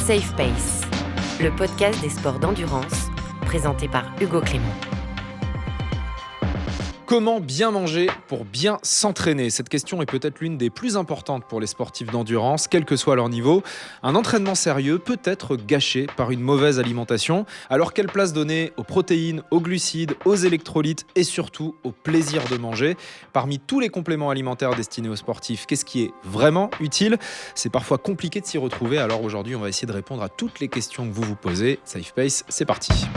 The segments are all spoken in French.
Safe Pace, le podcast des sports d'endurance, présenté par Hugo Clément. Comment bien manger pour bien s'entraîner ? Cette question est peut-être l'une des plus importantes pour les sportifs d'endurance, quel que soit leur niveau. Un entraînement sérieux peut être gâché par une mauvaise alimentation. Alors quelle place donner aux protéines, aux glucides, aux électrolytes et surtout au plaisir de manger ? Parmi tous les compléments alimentaires destinés aux sportifs, qu'est-ce qui est vraiment utile ? C'est parfois compliqué de s'y retrouver, alors aujourd'hui on va essayer de répondre à toutes les questions que vous vous posez. Safe Pace, c'est parti.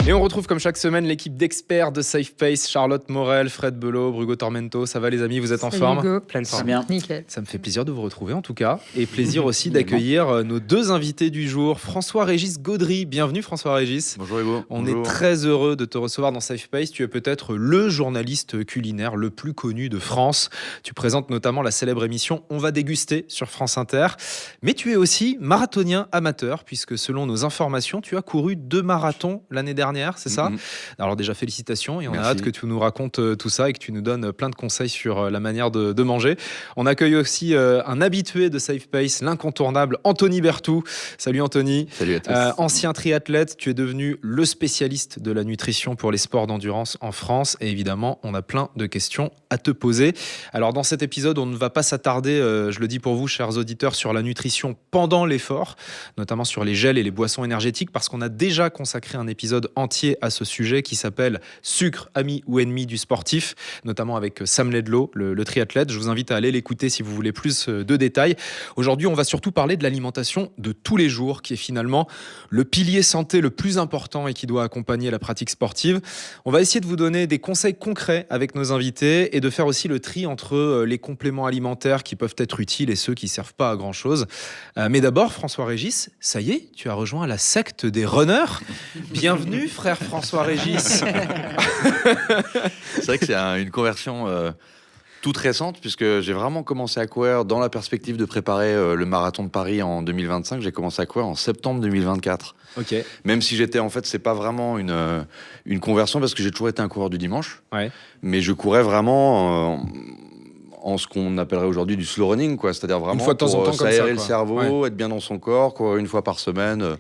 Et on retrouve comme chaque semaine l'équipe d'experts de Safe Pace, Charlotte Morel, Fred Belot, Hugo Tormento. Ça va les amis, vous êtes en forme ? Hugo. Pleine forme. Bien. Nickel. Ça me fait plaisir de vous retrouver en tout cas. Et plaisir aussi d'accueillir nos deux invités du jour. François-Régis Gaudry, bienvenue François-Régis. Bonjour Hugo. On Bonjour. est très heureux de te recevoir dans Safe Pace. Tu es peut-être le journaliste culinaire le plus connu de France. Tu présentes notamment la célèbre émission On va déguster sur France Inter. Mais tu es aussi marathonien amateur puisque selon nos informations, tu as couru 2 marathons l'année dernière, c'est ça ? Alors déjà félicitations et on a hâte que tu nous racontes tout ça et que tu nous donnes plein de conseils sur la manière de manger. On accueille aussi un habitué de Safe Pace, l'incontournable Anthony Berthoud. Salut Anthony. Salut à tous. Ancien triathlète, tu es devenu le spécialiste de la nutrition pour les sports d'endurance en France et évidemment on a plein de questions à te poser. Alors dans cet épisode on ne va pas s'attarder, je le dis pour vous chers auditeurs, sur la nutrition pendant l'effort, notamment sur les gels et les boissons énergétiques parce qu'on a déjà consacré un épisode entier à ce sujet qui s'appelle Sucre, ami ou ennemi du sportif, notamment avec Sam Ledlow, le triathlète. Je vous invite à aller l'écouter si vous voulez plus de détails. Aujourd'hui, on va surtout parler de l'alimentation de tous les jours, qui est finalement le pilier santé le plus important et qui doit accompagner la pratique sportive. On va essayer de vous donner des conseils concrets avec nos invités et de faire aussi le tri entre les compléments alimentaires qui peuvent être utiles et ceux qui ne servent pas à grand-chose. Mais d'abord, François-Régis, ça y est, tu as rejoint la secte des runners. Bienvenue, frère François-Régis. C'est vrai que c'est une conversion toute récente puisque j'ai vraiment commencé à courir dans la perspective de préparer le marathon de Paris en 2025. J'ai commencé à courir en septembre 2024. Ok. Même si j'étais en fait, c'est pas vraiment une conversion parce que j'ai toujours été un coureur du dimanche. Ouais. Mais je courais vraiment en ce qu'on appellerait aujourd'hui du slow running, quoi. C'est-à-dire vraiment une fois de temps en temps, s'aérer comme ça, le cerveau, être bien dans son corps, courir une fois par semaine.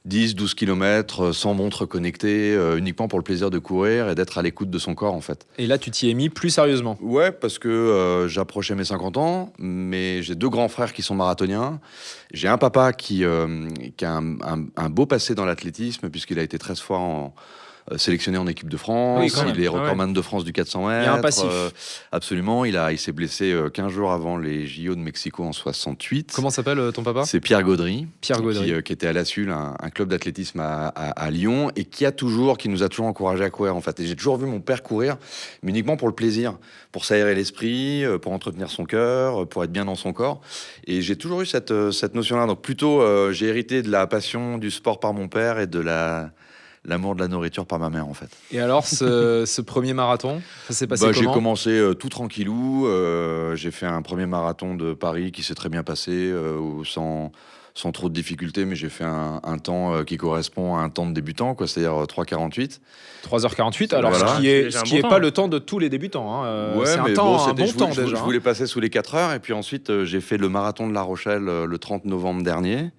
10-12 km sans montre connectée, uniquement pour le plaisir de courir et d'être à l'écoute de son corps en fait. Et là, tu t'y es mis plus sérieusement. Ouais, parce que j'approchais mes 50 ans, mais j'ai 2 grands frères qui sont marathoniens. J'ai un papa qui a un beau passé dans l'athlétisme, puisqu'il a été 13 fois sélectionné en équipe de France. Oui, quand même. Il est recordman de France du 400 mètres. Il y a un passif. Absolument. Il s'est blessé 15 jours avant les JO de Mexico en 68. Comment s'appelle ton papa ? C'est Pierre Gaudry. Pierre Gaudry. Qui était à la SUL, un club d'athlétisme à Lyon, et qui nous a toujours encouragé à courir en fait. Et j'ai toujours vu mon père courir, mais uniquement pour le plaisir, pour s'aérer l'esprit, pour entretenir son cœur, pour être bien dans son corps. Et j'ai toujours eu cette notion-là. Donc plutôt, j'ai hérité de la passion du sport par mon père et de l'amour de la nourriture par ma mère en fait. Et alors ce premier marathon, ça s'est passé comment ? J'ai commencé tout tranquillou, j'ai fait un premier marathon de Paris qui s'est très bien passé, sans trop de difficultés, mais j'ai fait un temps qui correspond à un temps de débutant, quoi, c'est-à-dire 3h48. 3h48, alors Voilà. ce qui est pas le temps de tous les débutants. C'est un bon temps déjà. Je voulais passer sous les 4 heures, et puis ensuite j'ai fait le marathon de La Rochelle le 30 novembre dernier,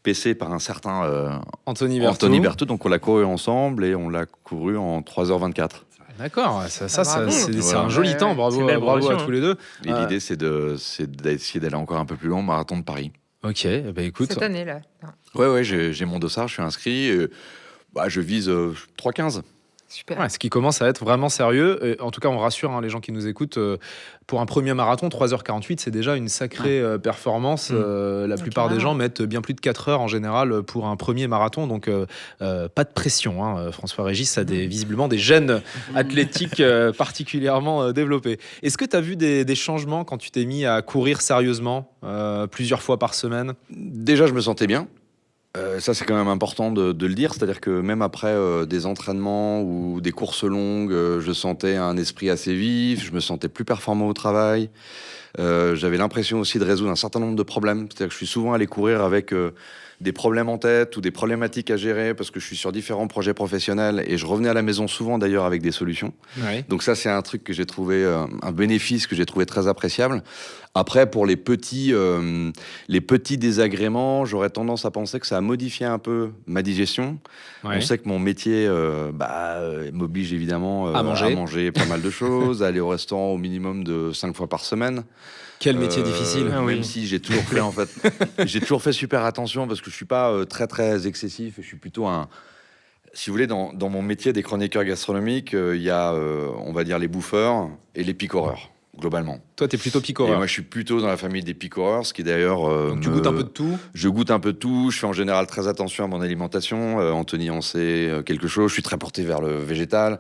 PC par un certain Anthony Berthoud, donc on l'a couru ensemble et on l'a couru en 3h24. D'accord, c'est Voilà. un joli temps, bravo à tous les deux. Et l'idée c'est d'essayer d'aller encore un peu plus loin, marathon de Paris. Ok, bah écoute. Cette année-là. Ouais, j'ai mon dossard, je suis inscrit. Je vise 3h15. Super. Ouais, ce qui commence à être vraiment sérieux. Et en tout cas, on rassure les gens qui nous écoutent. Pour un premier marathon, 3h48, c'est déjà une sacrée performance. La plupart des gens mettent bien plus de 4 heures en général pour un premier marathon. Donc, pas de pression. François-Régis a visiblement des gènes athlétiques particulièrement développés. Est-ce que tu as vu des changements quand tu t'es mis à courir sérieusement plusieurs fois par semaine ? Déjà, je me sentais bien. Ça, c'est quand même important de le dire. C'est-à-dire que même après des entraînements ou des courses longues, je sentais un esprit assez vif, je me sentais plus performant au travail. J'avais l'impression aussi de résoudre un certain nombre de problèmes. C'est-à-dire que je suis souvent allé courir avec des problèmes en tête ou des problématiques à gérer parce que je suis sur différents projets professionnels et je revenais à la maison souvent d'ailleurs avec des solutions. Ouais. Donc ça, c'est un truc que j'ai trouvé, un bénéfice que j'ai trouvé très appréciable. Après, pour les petits désagréments, j'aurais tendance à penser que ça a modifié un peu ma digestion. Ouais. On sait que mon métier m'oblige évidemment À manger. pas mal de choses, à aller au restaurant au minimum de 5 fois par semaine. Quel métier difficile. Même si j'ai toujours fait, en fait, j'ai toujours fait super attention parce que je suis pas très, très excessif et je suis plutôt si vous voulez, dans mon métier des chroniqueurs gastronomiques, il y a, on va dire, les bouffeurs et les picoreurs, globalement. Toi, t'es plutôt Et picoreur. moi, je suis plutôt dans la famille des picoreurs, ce qui d'ailleurs... Donc tu goûtes un peu de tout. Je goûte un peu de tout. Je fais en général très attention à mon alimentation. Anthony en sait quelque chose. Je suis très porté vers le végétal.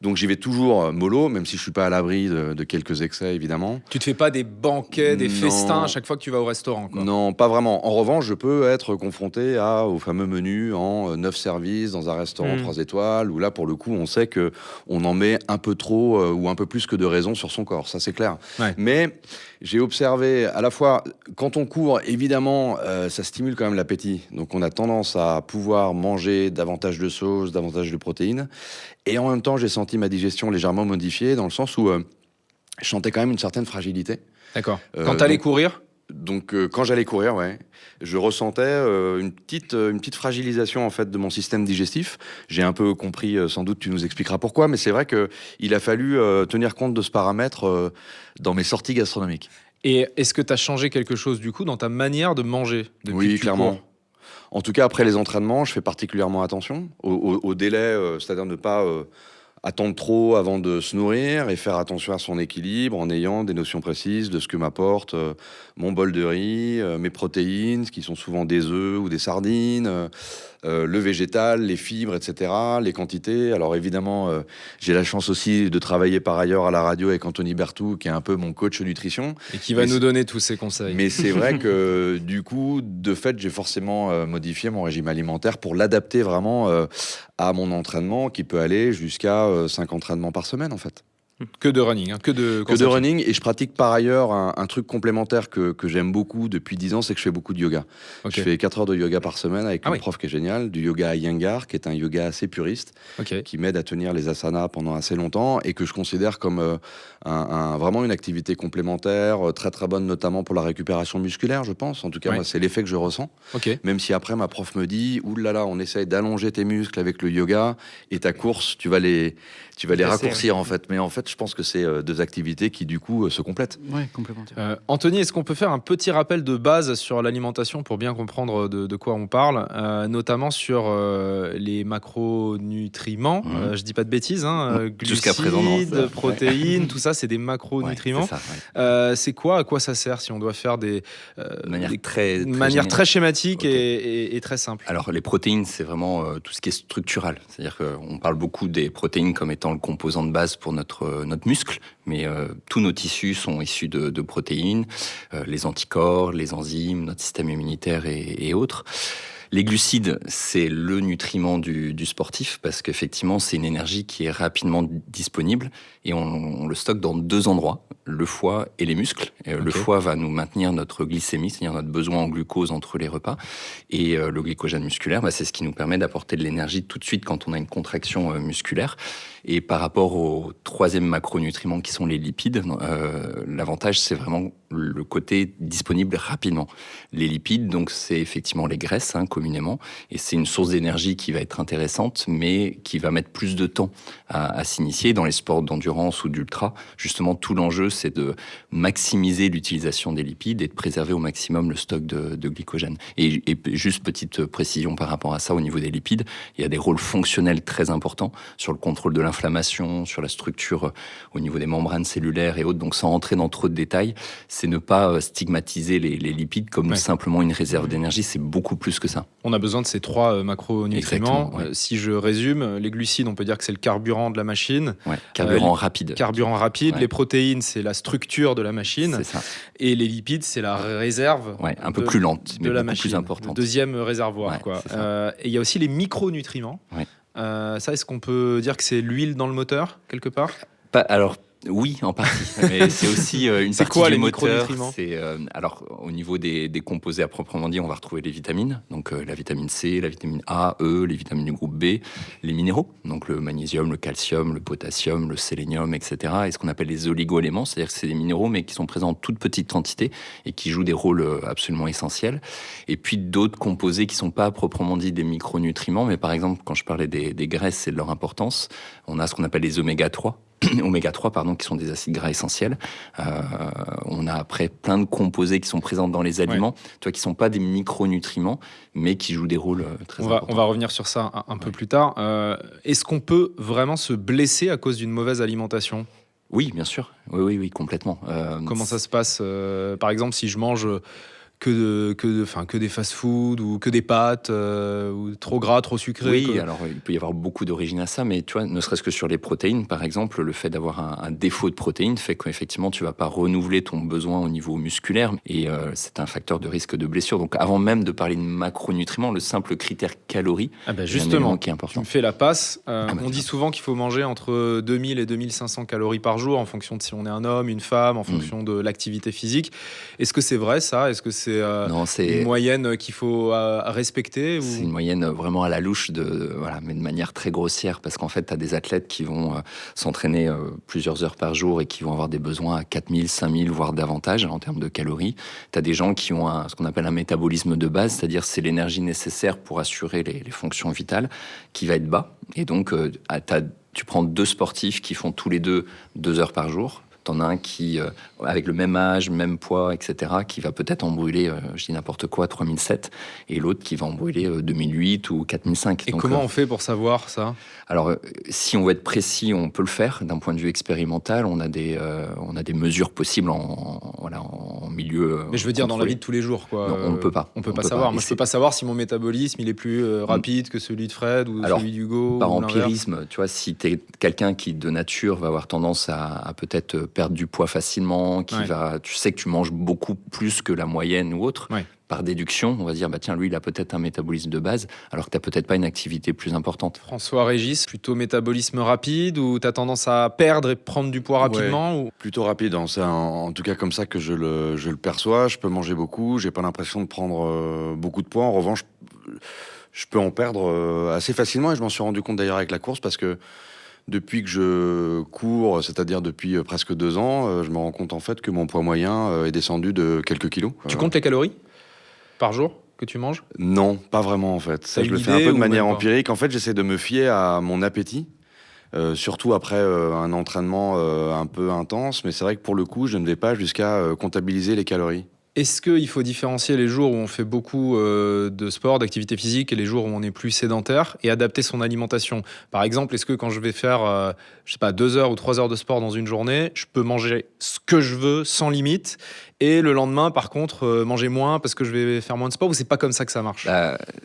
Donc j'y vais toujours mollo, même si je suis pas à l'abri de quelques excès, évidemment. Tu te fais pas des banquets, des Non. festins à chaque fois que tu vas au restaurant, quoi. Non, pas vraiment. En revanche, je peux être confronté au fameux menu en 9 services dans un restaurant 3 étoiles, où là, pour le coup, on sait que on en met un peu trop ou un peu plus que de raison sur son corps. Ça, c'est clair. Ouais. Mais j'ai observé à la fois, quand on court, évidemment, ça stimule quand même l'appétit. Donc, on a tendance à pouvoir manger davantage de sauce, davantage de protéines. Et en même temps, j'ai senti ma digestion légèrement modifiée, dans le sens où je sentais quand même une certaine fragilité. D'accord. Quand t'allais courir. Donc, quand j'allais courir, ouais, je ressentais une petite fragilisation en fait de mon système digestif. J'ai un peu compris, sans doute, tu nous expliqueras pourquoi, mais c'est vrai que il a fallu tenir compte de ce paramètre dans mes sorties gastronomiques. Et est-ce que tu as changé quelque chose du coup dans ta manière de manger depuis Oui, que tu clairement. cours ? En tout cas, après les entraînements, je fais particulièrement attention au délai, c'est-à-dire ne pas attendre trop avant de se nourrir et faire attention à son équilibre en ayant des notions précises de ce que m'apporte mon bol de riz, mes protéines, ce qui sont souvent des œufs ou des sardines, le végétal, les fibres, etc., les quantités. Alors évidemment, j'ai la chance aussi de travailler par ailleurs à la radio avec Anthony Berthoud, qui est un peu mon coach nutrition. Et qui va nous donner tous ses conseils. Mais c'est vrai que du coup, de fait, j'ai forcément modifié mon régime alimentaire pour l'adapter vraiment à mon entraînement, qui peut aller jusqu'à 5 entraînements par semaine, en fait. Que de running, hein, que de running. Et je pratique par ailleurs un truc complémentaire que j'aime beaucoup depuis 10 ans, c'est que je fais beaucoup de yoga. Okay. Je fais 4 heures de yoga par semaine avec une oui. prof qui est géniale, du yoga Iyengar, qui est un yoga assez puriste, qui m'aide à tenir les asanas pendant assez longtemps et que je considère comme vraiment une activité complémentaire, très très bonne, notamment pour la récupération musculaire, je pense. En tout cas, moi, c'est l'effet que je ressens. Même si après, ma prof me dit, oulala, on essaye d'allonger tes muscles avec le yoga et ta course, tu vas les raccourcir, en fait. Mais en fait, je pense que c'est deux activités qui, du coup, se complètent. Oui, complémentaires. Anthony, est-ce qu'on peut faire un petit rappel de base sur l'alimentation pour bien comprendre de quoi on parle, notamment sur les macronutriments, je dis pas de bêtises, hein, glucides, protéines, tout ça, c'est des macronutriments. Ouais, c'est ça, c'est quoi, à quoi ça sert si on doit faire de manière très schématique et très simple? Alors, les protéines, c'est vraiment tout ce qui est structural. C'est-à-dire qu'on parle beaucoup des protéines comme étant le composant de base pour notre muscle, mais tous nos tissus sont issus de protéines, les anticorps, les enzymes, notre système immunitaire et autres. Les glucides, c'est le nutriment du sportif parce qu'effectivement, c'est une énergie qui est rapidement disponible et on le stocke dans 2 endroits, le foie et les muscles. Le foie va nous maintenir notre glycémie, c'est-à-dire notre besoin en glucose entre les repas. Et le glycogène musculaire, c'est ce qui nous permet d'apporter de l'énergie tout de suite quand on a une contraction musculaire. Et par rapport au 3e macronutriment qui sont les lipides, l'avantage, c'est vraiment le côté disponible rapidement. Les lipides, donc, c'est effectivement les graisses, communément, et c'est une source d'énergie qui va être intéressante, mais qui va mettre plus de temps à s'initier. Dans les sports d'endurance ou d'ultra, justement, tout l'enjeu, c'est de maximiser l'utilisation des lipides et de préserver au maximum le stock de glycogène. Et juste petite précision par rapport à ça, au niveau des lipides, il y a des rôles fonctionnels très importants sur le contrôle de l'inflammation, sur la structure au niveau des membranes cellulaires et autres. Donc, sans rentrer dans trop de détails, c'est ne pas stigmatiser les lipides comme simplement une réserve d'énergie. C'est beaucoup plus que ça. On a besoin de ces 3 macronutriments. Si je résume, les glucides, on peut dire que c'est le carburant de la machine. Carburant rapide. Les protéines, c'est la structure de la machine. C'est ça. Et les lipides, c'est la réserve un peu plus lente, mais de la beaucoup machine, plus importante. Le 2e réservoir. Et il y a aussi les micronutriments. Ça, est-ce qu'on peut dire que c'est l'huile dans le moteur, quelque part ? Oui, en partie. Mais c'est aussi une C'est partie quoi du les moteur. micronutriments ? Alors, au niveau des composés à proprement dit, on va retrouver les vitamines. Donc, la vitamine C, la vitamine A, E, les vitamines du groupe B, les minéraux. Donc, le magnésium, le calcium, le potassium, le sélénium, etc. Et ce qu'on appelle les oligo-éléments. C'est-à-dire que c'est des minéraux, mais qui sont présents en toute petite quantité et qui jouent des rôles absolument essentiels. Et puis, d'autres composés qui ne sont pas à proprement dit des micronutriments. Mais par exemple, quand je parlais des graisses et de leur importance, on a ce qu'on appelle les oméga 3. Oméga 3, qui sont des acides gras essentiels. On a après plein de composés qui sont présents dans les aliments, qui ne sont pas des micronutriments, mais qui jouent des rôles très importants. On va revenir sur ça un peu plus tard. Est-ce qu'on peut vraiment se blesser à cause d'une mauvaise alimentation ? Oui, bien sûr. Oui, complètement. Comment ça se passe ? Par exemple, si je mange que des fast-food ou que des pâtes, ou trop gras, trop sucré. Oui, alors il peut y avoir beaucoup d'origines à ça, mais tu vois, ne serait-ce que sur les protéines, par exemple, le fait d'avoir un défaut de protéines fait qu'effectivement, tu vas pas renouveler ton besoin au niveau musculaire, et c'est un facteur de risque de blessure. Donc, avant même de parler de macronutriments, le simple critère calories, justement, qui est important. Tu me fais la passe. On dit souvent qu'il faut manger entre 2000 et 2500 calories par jour en fonction de si on est un homme, une femme, en fonction de l'activité physique. Est-ce que c'est vrai ça ? Est-ce que c'est une moyenne qu'il faut respecter ? C'est une moyenne vraiment à la louche, mais de manière très grossière, parce qu'en fait, tu as des athlètes qui vont s'entraîner plusieurs heures par jour et qui vont avoir des besoins à 4000, 5000, voire davantage en termes de calories. Tu as des gens qui ont ce qu'on appelle un métabolisme de base, c'est-à-dire c'est l'énergie nécessaire pour assurer les fonctions vitales, qui va être bas. Et donc, tu prends 2 sportifs qui font tous les 2 heures par jour. T'en as un qui, avec le même âge, même poids, etc., qui va peut-être en brûler, je dis n'importe quoi, 3007, et l'autre qui va en brûler 2008 ou 4005. Et donc, comment on fait pour savoir ça ? Alors, si on veut être précis, on peut le faire. D'un point de vue expérimental, on a des mesures possibles en milieu. Mais je veux dire, dans la vie de tous les jours, quoi. Non, on ne peut pas. On peut pas savoir. Moi, je peux pas savoir si mon métabolisme il est plus rapide que celui de Fred ou celui d'Hugo. Par empirisme, tu vois, si tu es quelqu'un qui, de nature, va avoir tendance à peut-être perdre du poids facilement, tu sais que tu manges beaucoup plus que la moyenne ou autre. Ouais. Par déduction, on va dire, tiens, lui, il a peut-être un métabolisme de base, alors que tu n'as peut-être pas une activité plus importante. François Régis, plutôt métabolisme rapide, ou tu as tendance à perdre et prendre du poids rapidement ou... Plutôt rapide, en tout cas comme ça que je le perçois. Je peux manger beaucoup, j'ai pas l'impression de prendre beaucoup de poids. En revanche, je peux en perdre assez facilement, et je m'en suis rendu compte d'ailleurs avec la course, parce que depuis que je cours, c'est-à-dire depuis presque 2 ans, je me rends compte en fait que mon poids moyen est descendu de quelques kilos. Tu comptes les calories par jour que tu manges ? Non, pas vraiment en fait. Ça, je le fais un peu de manière empirique. En fait, j'essaie de me fier à mon appétit, surtout après un entraînement un peu intense. Mais c'est vrai que pour le coup, je ne vais pas jusqu'à comptabiliser les calories. Est-ce qu'il faut différencier les jours où on fait beaucoup de sport, d'activité physique, et les jours où on est plus sédentaire, et adapter son alimentation ? Par exemple, est-ce que quand je vais faire 2 heures ou 3 heures de sport dans une journée, je peux manger ce que je veux sans limite, et le lendemain, par contre, manger moins parce que je vais faire moins de sport, ou c'est pas comme ça que ça marche ?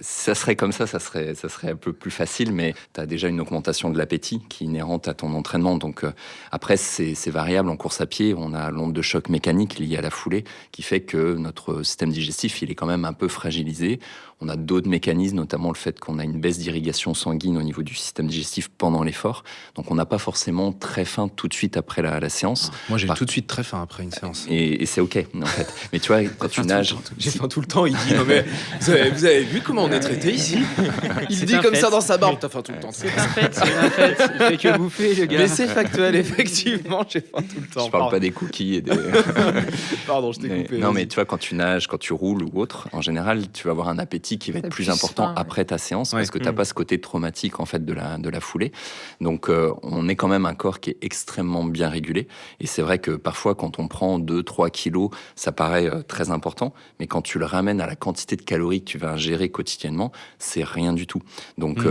Ça serait comme ça serait un peu plus facile, mais tu as déjà une augmentation de l'appétit qui est inhérente à ton entraînement. Donc après, c'est variable. En course à pied, on a l'onde de choc mécanique liée à la foulée qui fait que notre système digestif, il est quand même un peu fragilisé. On a d'autres mécanismes, notamment le fait qu'on a une baisse d'irrigation sanguine au niveau du système digestif pendant l'effort. Donc on n'a pas forcément très faim tout de suite après la séance. Moi, j'ai tout de suite très faim après une séance. Et c'est OK, en fait. Mais tu vois, quand tu nages... J'ai faim tout le temps. Il dit, non mais, vous avez vu comment on est traité ici ? Il dit comme ça dans sa barbe, t'as faim tout le temps. C'est un fait. Il fait que bouffer, le gars. Mais c'est factuel, effectivement, j'ai faim tout le temps. Je parle pas des cookies et des... Pardon, je t'ai coupé. Non, mais tu vois, quand tu nages, quand tu roules ou autre, en général, tu vas avoir un appétit qui va être plus important après ta séance, parce que tu n'as pas ce côté traumatique en fait de la foulée. Donc on est quand même un corps qui est extrêmement bien régulé, et c'est vrai que parfois quand on prend 2-3 kilos, ça paraît très important, mais quand tu le ramènes à la quantité de calories que tu vas ingérer quotidiennement, c'est rien du tout. Donc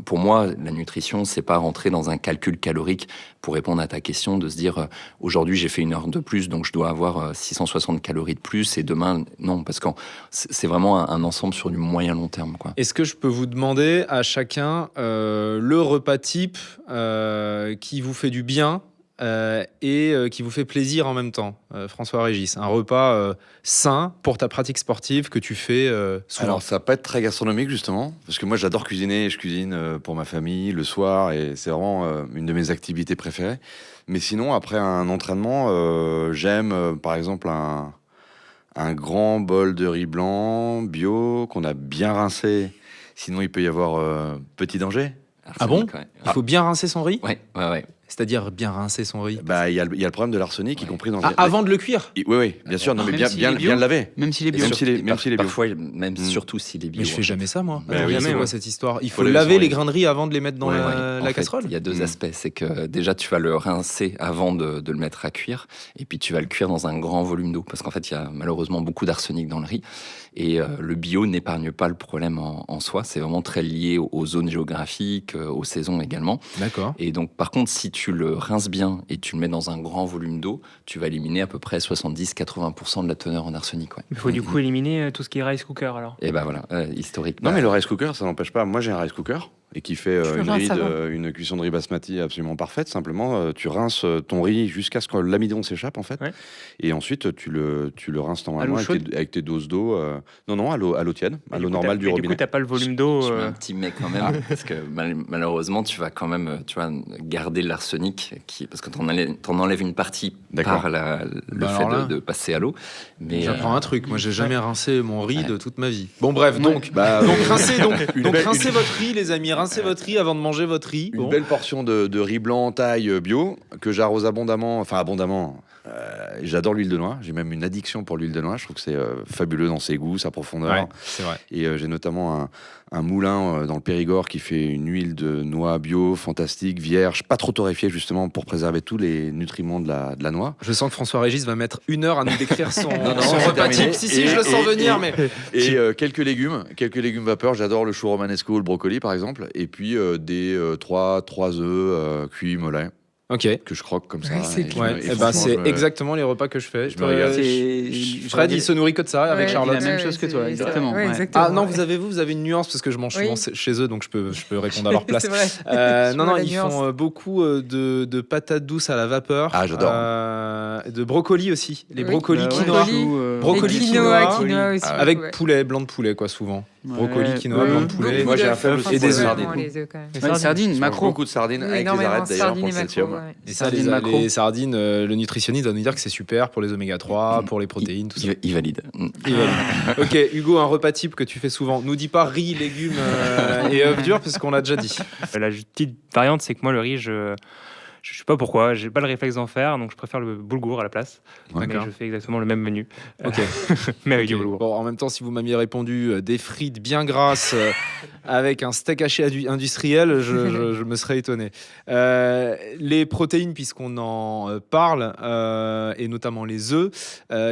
pour moi, la nutrition, c'est pas rentrer dans un calcul calorique pour répondre à ta question, de se dire aujourd'hui j'ai fait 1 heure de plus, donc je dois avoir 660 calories de plus, et demain, non, parce que c'est vraiment un ensemble sur du moyen long terme, quoi. Est-ce que je peux vous demander à chacun le repas type qui vous fait du bien et qui vous fait plaisir en même temps, François Régis. Un repas sain pour ta pratique sportive que tu fais souvent. Alors, ça va pas être très gastronomique, justement, parce que moi, j'adore cuisiner. Je cuisine pour ma famille le soir, et c'est vraiment une de mes activités préférées. Mais sinon, après un entraînement, j'aime, par exemple, un grand bol de riz blanc bio qu'on a bien rincé. Sinon, il peut y avoir petit danger. Ah bon ? Arsenic, ouais. Il faut bien rincer son riz ? Ouais. C'est-à-dire bien rincer son riz. Bah, il y a le problème de l'arsenic, y compris dans Avant de le cuire ? Oui, bien sûr. Non, mais Même bien, s'il bien, est bio bien le laver. Même s'il est bio. Même s'il est bio. Parfois, même surtout s'il est bio. Mais je fais jamais ça, moi. Bah Attends, oui, c'est jamais, quoi ouais. cette histoire ? Il faut Faut laver laver son les riz. grains de riz avant de les mettre dans Ouais, la en fait, casserole ? il y a deux aspects. C'est que déjà, tu vas le rincer avant de le mettre à cuire. Et puis, tu vas le cuire dans un grand volume d'eau. Parce qu'en fait, il y a malheureusement beaucoup d'arsenic dans le riz. Et le bio n'épargne pas le problème en soi. C'est vraiment très lié aux zones géographiques, aux saisons également. D'accord. Et donc, par contre, si tu le rinces bien et tu le mets dans un grand volume d'eau, tu vas éliminer à peu près 70-80% de la teneur en arsenic. Ouais. Il faut du coup éliminer tout ce qui est rice cooker alors. Et ben voilà, historique. Non, mais le rice cooker, ça n'empêche pas. Moi, j'ai un rice cooker et qui fait Tu le rinces avant. une cuisson de riz basmati absolument parfaite. Simplement, tu rinces ton riz jusqu'à ce que l'amidon s'échappe, en fait. Ouais. Et ensuite, tu le rinces normalement À l'eau chaude avec tes doses d'eau. Non, à l'eau tiède, à l'eau normale du Du coup, robinet. t'as pas le volume d'eau. Je mets un petit mais quand même, parce que malheureusement, tu vas quand même garder l'arsenic, parce que t'en enlèves une partie D'accord. par le Bah fait alors là, de passer à l'eau. Mais J'apprends un truc. Moi, j'ai jamais rincé mon riz Ouais. de toute ma vie. Bon, bref, donc rincez rincez votre riz, les amis. Rincez votre riz avant de manger votre riz. Une Bon. belle portion de riz blanc en taille bio que j'arrose abondamment. Enfin, abondamment. J'adore l'huile de noix. J'ai même une addiction pour l'huile de noix. Je trouve que c'est fabuleux dans ses goûts, sa profondeur. Ouais, c'est vrai. Et j'ai notamment un moulin dans le Périgord qui fait une huile de noix bio, fantastique, vierge, pas trop torréfiée justement pour préserver tous les nutriments de la noix. Je sens que François Régis va mettre 1 heure à nous décrire son Non, repas terminé. type. Si, je le sens venir, mais Et quelques légumes vapeur. J'adore le chou romanesco ou le brocoli par exemple. Et puis des 3 œufs cuits mollets ok. que je croque comme ça. Ouais, c'est Et clair. Ouais, et eh ben, franchement, c'est je me- exactement les repas que je fais. je me régale. Fred, il se nourrit que de ça avec Ouais, Charlotte. la même chose que toi, exactement. Ouais, Ouais. exactement. Ah non, ouais. vous avez une nuance parce que je mange souvent Oui. chez eux, donc je peux répondre à leur place. C'est vrai. Non, Je vois la ils nuance. font beaucoup de patates douces à la vapeur. Ah, j'adore. De brocolis aussi. Les Oui. brocolis Bah ouais. quinoa. Brocoli. Brocoli, Et quinoa. quinoa aussi. Ah ouais. Avec ouais. poulet, blanc de poulet, quoi, souvent. Ouais. Brocoli, quinoa, Ouais. blanc de poulet. Beaucoup Moi, j'ai d'œufs, un faible enfin, et des œufs. vraiment, les œufs quand même. Ouais, sardines, Je mange macro. beaucoup de sardines avec des Énormément arêtes d'ailleurs sardines pour et le macro, calcium. ouais. Et ça, Sardines macro. les sardines, le nutritionniste va nous dire que c'est super pour les oméga 3, pour les protéines, tout ça. il valide. Il valide. Ok, Hugo, un repas type que tu fais souvent. Nous dis pas riz, légumes et œufs durs, parce qu'on l'a déjà dit. La petite variante, c'est que moi, le riz, je sais pas pourquoi, j'ai pas le réflexe d'en faire, donc je préfère le boulgour à la place. Mais D'accord. je fais exactement le même menu. Ok. Mais avec Ok. du boulgour. Bon, en même temps, si vous m'aviez répondu des frites bien grasses avec un steak haché industriel, je me serais étonné. Les protéines, puisqu'on en parle, et notamment les œufs,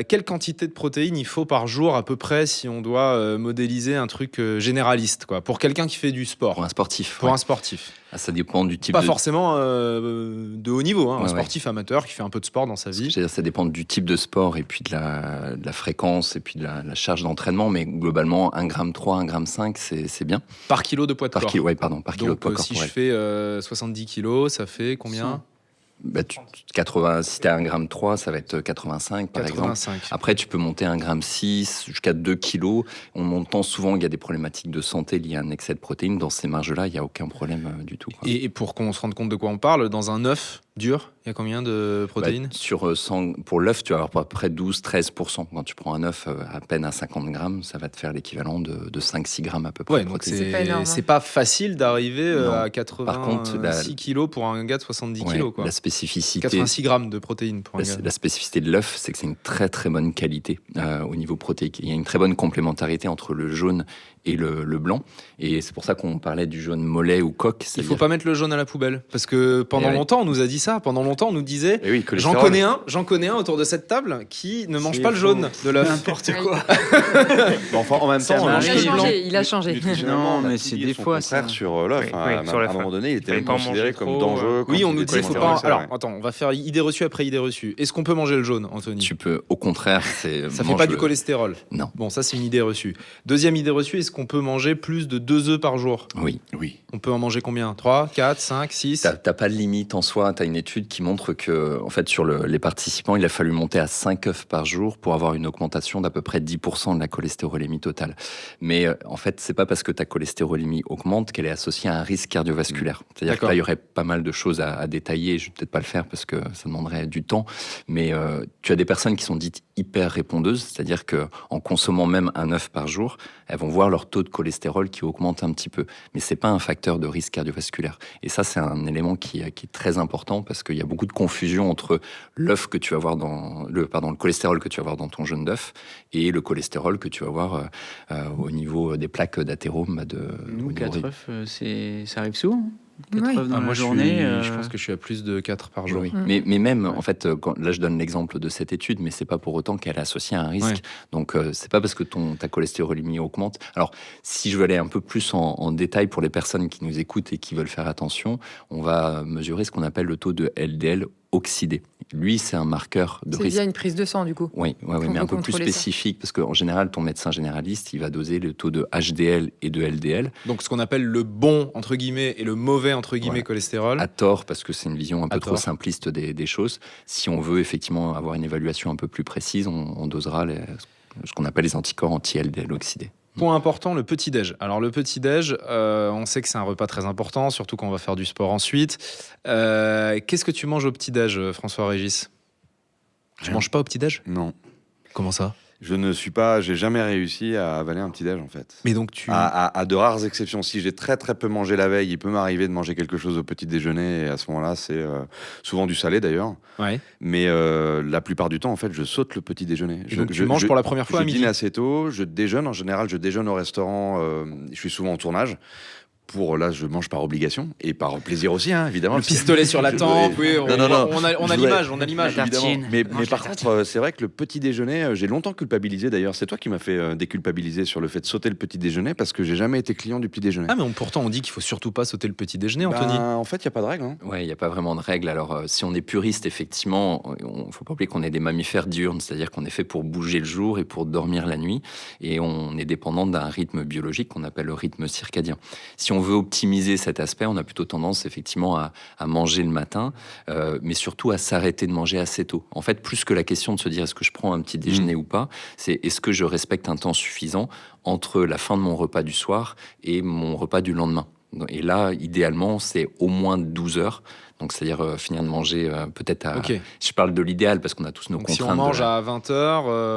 quelle quantité de protéines il faut par jour à peu près si on doit modéliser un truc généraliste, quoi, pour quelqu'un qui fait du sport, Pour un sportif. pour ouais. un sportif. Ah, ça dépend du type Pas de... forcément de haut niveau, hein, un Ouais, sportif amateur qui fait un peu de sport dans sa vie. C'est-à-dire, ça dépend du type de sport et puis de la fréquence et puis de la charge d'entraînement, mais globalement 1,3 g, 1,5 g, c'est bien. Par kilo de poids de Par corps. kilo, ouais, pardon, par kilo de Donc, poids si je corporel. fais 70 kilos, ça fait combien? Bah, 80, si t'es à 1,3 g, ça va être 85 par exemple. 85. Après, tu peux monter 1,6 g jusqu'à 2 kg. En montant, souvent, il y a des problématiques de santé liées à un excès de protéines. Dans ces marges-là, il n'y a aucun problème du tout, quoi. Et pour qu'on se rende compte de quoi on parle, dans un œuf dur, il y a combien de protéines? Bah, sur 100, pour l'œuf, tu vas avoir à peu près 12-13%. Quand tu prends un œuf à peine à 50 grammes, ça va te faire l'équivalent de 5-6 grammes à peu près. Ouais, de donc protéines. C'est pas énorme, hein. c'est pas facile d'arriver Non. à 86 Par contre, kilos pour un gars de 70 Ouais, kilos, quoi. la spécificité, 86 grammes de protéines pour un gars. la spécificité de l'œuf, c'est que c'est une très très bonne qualité au niveau protéique. Il y a une très bonne complémentarité entre le jaune et le blanc. Et c'est pour ça qu'on parlait du jaune mollet ou coq. Il faut pas mettre le jaune à la poubelle. Parce que pendant Eh ouais. longtemps, on nous a dit ça. Pendant longtemps, on nous disait... Et oui, J'en connais un autour de cette table qui ne mange pas le jaune de l'œuf. N'importe quoi. Enfin, en même Ça temps, m'arrive. Il a changé. nutritionnellement, Non, on a mais c'est publié des son fois, contraire ça. sur l'œuf. Oui, hein. oui, À sur un l'œuf, moment donné, il était Fallait même pas en considéré manger comme trop, dangereux. Oui, quand on il nous était disait faut conservé, pas... c'est Alors, vrai. attends, on va faire idée reçue après idée reçue. Est-ce qu'on peut manger le jaune, Anthony? Tu peux, au contraire, c'est Ça fait pas du cholestérol. Non. Bon, ça, c'est une idée reçue. Deuxième idée reçue, est-ce qu'on peut manger plus de 2 œufs par jour? Oui. Oui. On peut en manger combien? 3, 4, 5, 6? T'as pas de limite en soi. T'as une étude qui montre que, en fait, sur les participants, il a fallu monter à 5 œufs par jour pour avoir une augmentation d'à peu près 10% de la cholestérolémie totale. Mais en fait, c'est pas parce que ta cholestérolémie augmente qu'elle est associée à un risque cardiovasculaire. C'est-à-dire que là, il y aurait pas mal de choses à détailler. Je vais peut-être pas le faire parce que ça demanderait du temps. Mais tu as des personnes qui sont dites hyper répondeuses, c'est-à-dire que en consommant même un œuf par jour, elles vont voir leur taux de cholestérol qui augmente un petit peu. Mais c'est pas un facteur de risque cardiovasculaire. Et ça, c'est un élément qui est très important parce qu'il y a beaucoup de confusion entre l'œuf que tu vas avoir le cholestérol que tu vas avoir dans ton jaune d'œuf et le cholestérol que tu vas avoir au niveau des plaques d'athérome. Nous, 4 œufs, ça arrive souvent. 4 Oui. œufs dans la Moi, journée. je pense que je suis à plus de 4 par jour. Oui. Mais même, en fait, là, je donne l'exemple de cette étude, mais c'est pas pour autant qu'elle est associée à un risque. Ouais. Donc, c'est pas parce que ta cholestérolémie augmente. Alors, si je veux aller un peu plus en détail pour les personnes qui nous écoutent et qui veulent faire attention, on va mesurer ce qu'on appelle le taux de LDL oxydé. Lui, c'est un marqueur de C'est risque. via une prise de sang, du coup. Oui, Qu'on mais un peut peu plus contrôler ça. spécifique, parce qu'en général, ton médecin généraliste, il va doser le taux de HDL et de LDL, Donc, ce qu'on appelle le bon, entre guillemets, et le mauvais, entre guillemets, Voilà. cholestérol. à tort, parce que c'est une vision un peu À trop tort. simpliste des choses. Si on veut effectivement avoir une évaluation un peu plus précise, on dosera ce qu'on appelle les anticorps anti-LDL oxydés. Point important, le petit-déj. Alors, le petit-déj, on sait que c'est un repas très important, surtout quand on va faire du sport ensuite. Qu'est-ce que tu manges au petit-déj, François-Régis ? Tu Rien. manges pas au petit-déj ? Non. Comment ça ? J'ai jamais réussi à avaler un petit-déj, en fait. Mais donc, tu... À de rares exceptions. Si j'ai très très peu mangé la veille, il peut m'arriver de manger quelque chose au petit déjeuner. Et à ce moment-là, c'est souvent du salé d'ailleurs. Ouais. Mais la plupart du temps, en fait, je saute le petit déjeuner. Et donc, tu manges pour la première fois à Je midi. dîne assez tôt, je déjeune. En général, je déjeune au restaurant. Je suis souvent en tournage. Là, je mange par obligation et par plaisir aussi, hein, évidemment. Le parce que- pistolet sur la tempe, oui, on, Non. on a Je l'image, voulais- on a l'image. La Évidemment. tartine. Mais Mange par la contre, c'est vrai que le petit déjeuner, j'ai longtemps culpabilisé d'ailleurs. C'est toi qui m'as fait déculpabiliser sur le fait de sauter le petit déjeuner parce que j'ai jamais été client du petit déjeuner. Ah, mais pourtant, on dit qu'il faut surtout pas sauter le petit déjeuner, Anthony. En fait, il n'y a pas de règle. Hein. Ouais, il n'y a pas vraiment de règle. Alors, si on est puriste, effectivement, il ne faut pas oublier qu'on est des mammifères diurnes, c'est-à-dire qu'on est fait pour bouger le jour et pour dormir la nuit, et on est dépendant d'un rythme biologique qu'on appelle le rythme circadien. Si on veut optimiser cet aspect, on a plutôt tendance, effectivement, à manger le matin, mais surtout à s'arrêter de manger assez tôt. En fait, plus que la question de se dire est-ce que je prends un petit déjeuner ou pas, c'est est-ce que je respecte un temps suffisant entre la fin de mon repas du soir et mon repas du lendemain. Et là, idéalement, c'est au moins 12 heures. Donc, c'est-à-dire finir de manger peut-être à... Ok. Je parle de l'idéal parce qu'on a tous nos Donc, contraintes. si on mange à 20h,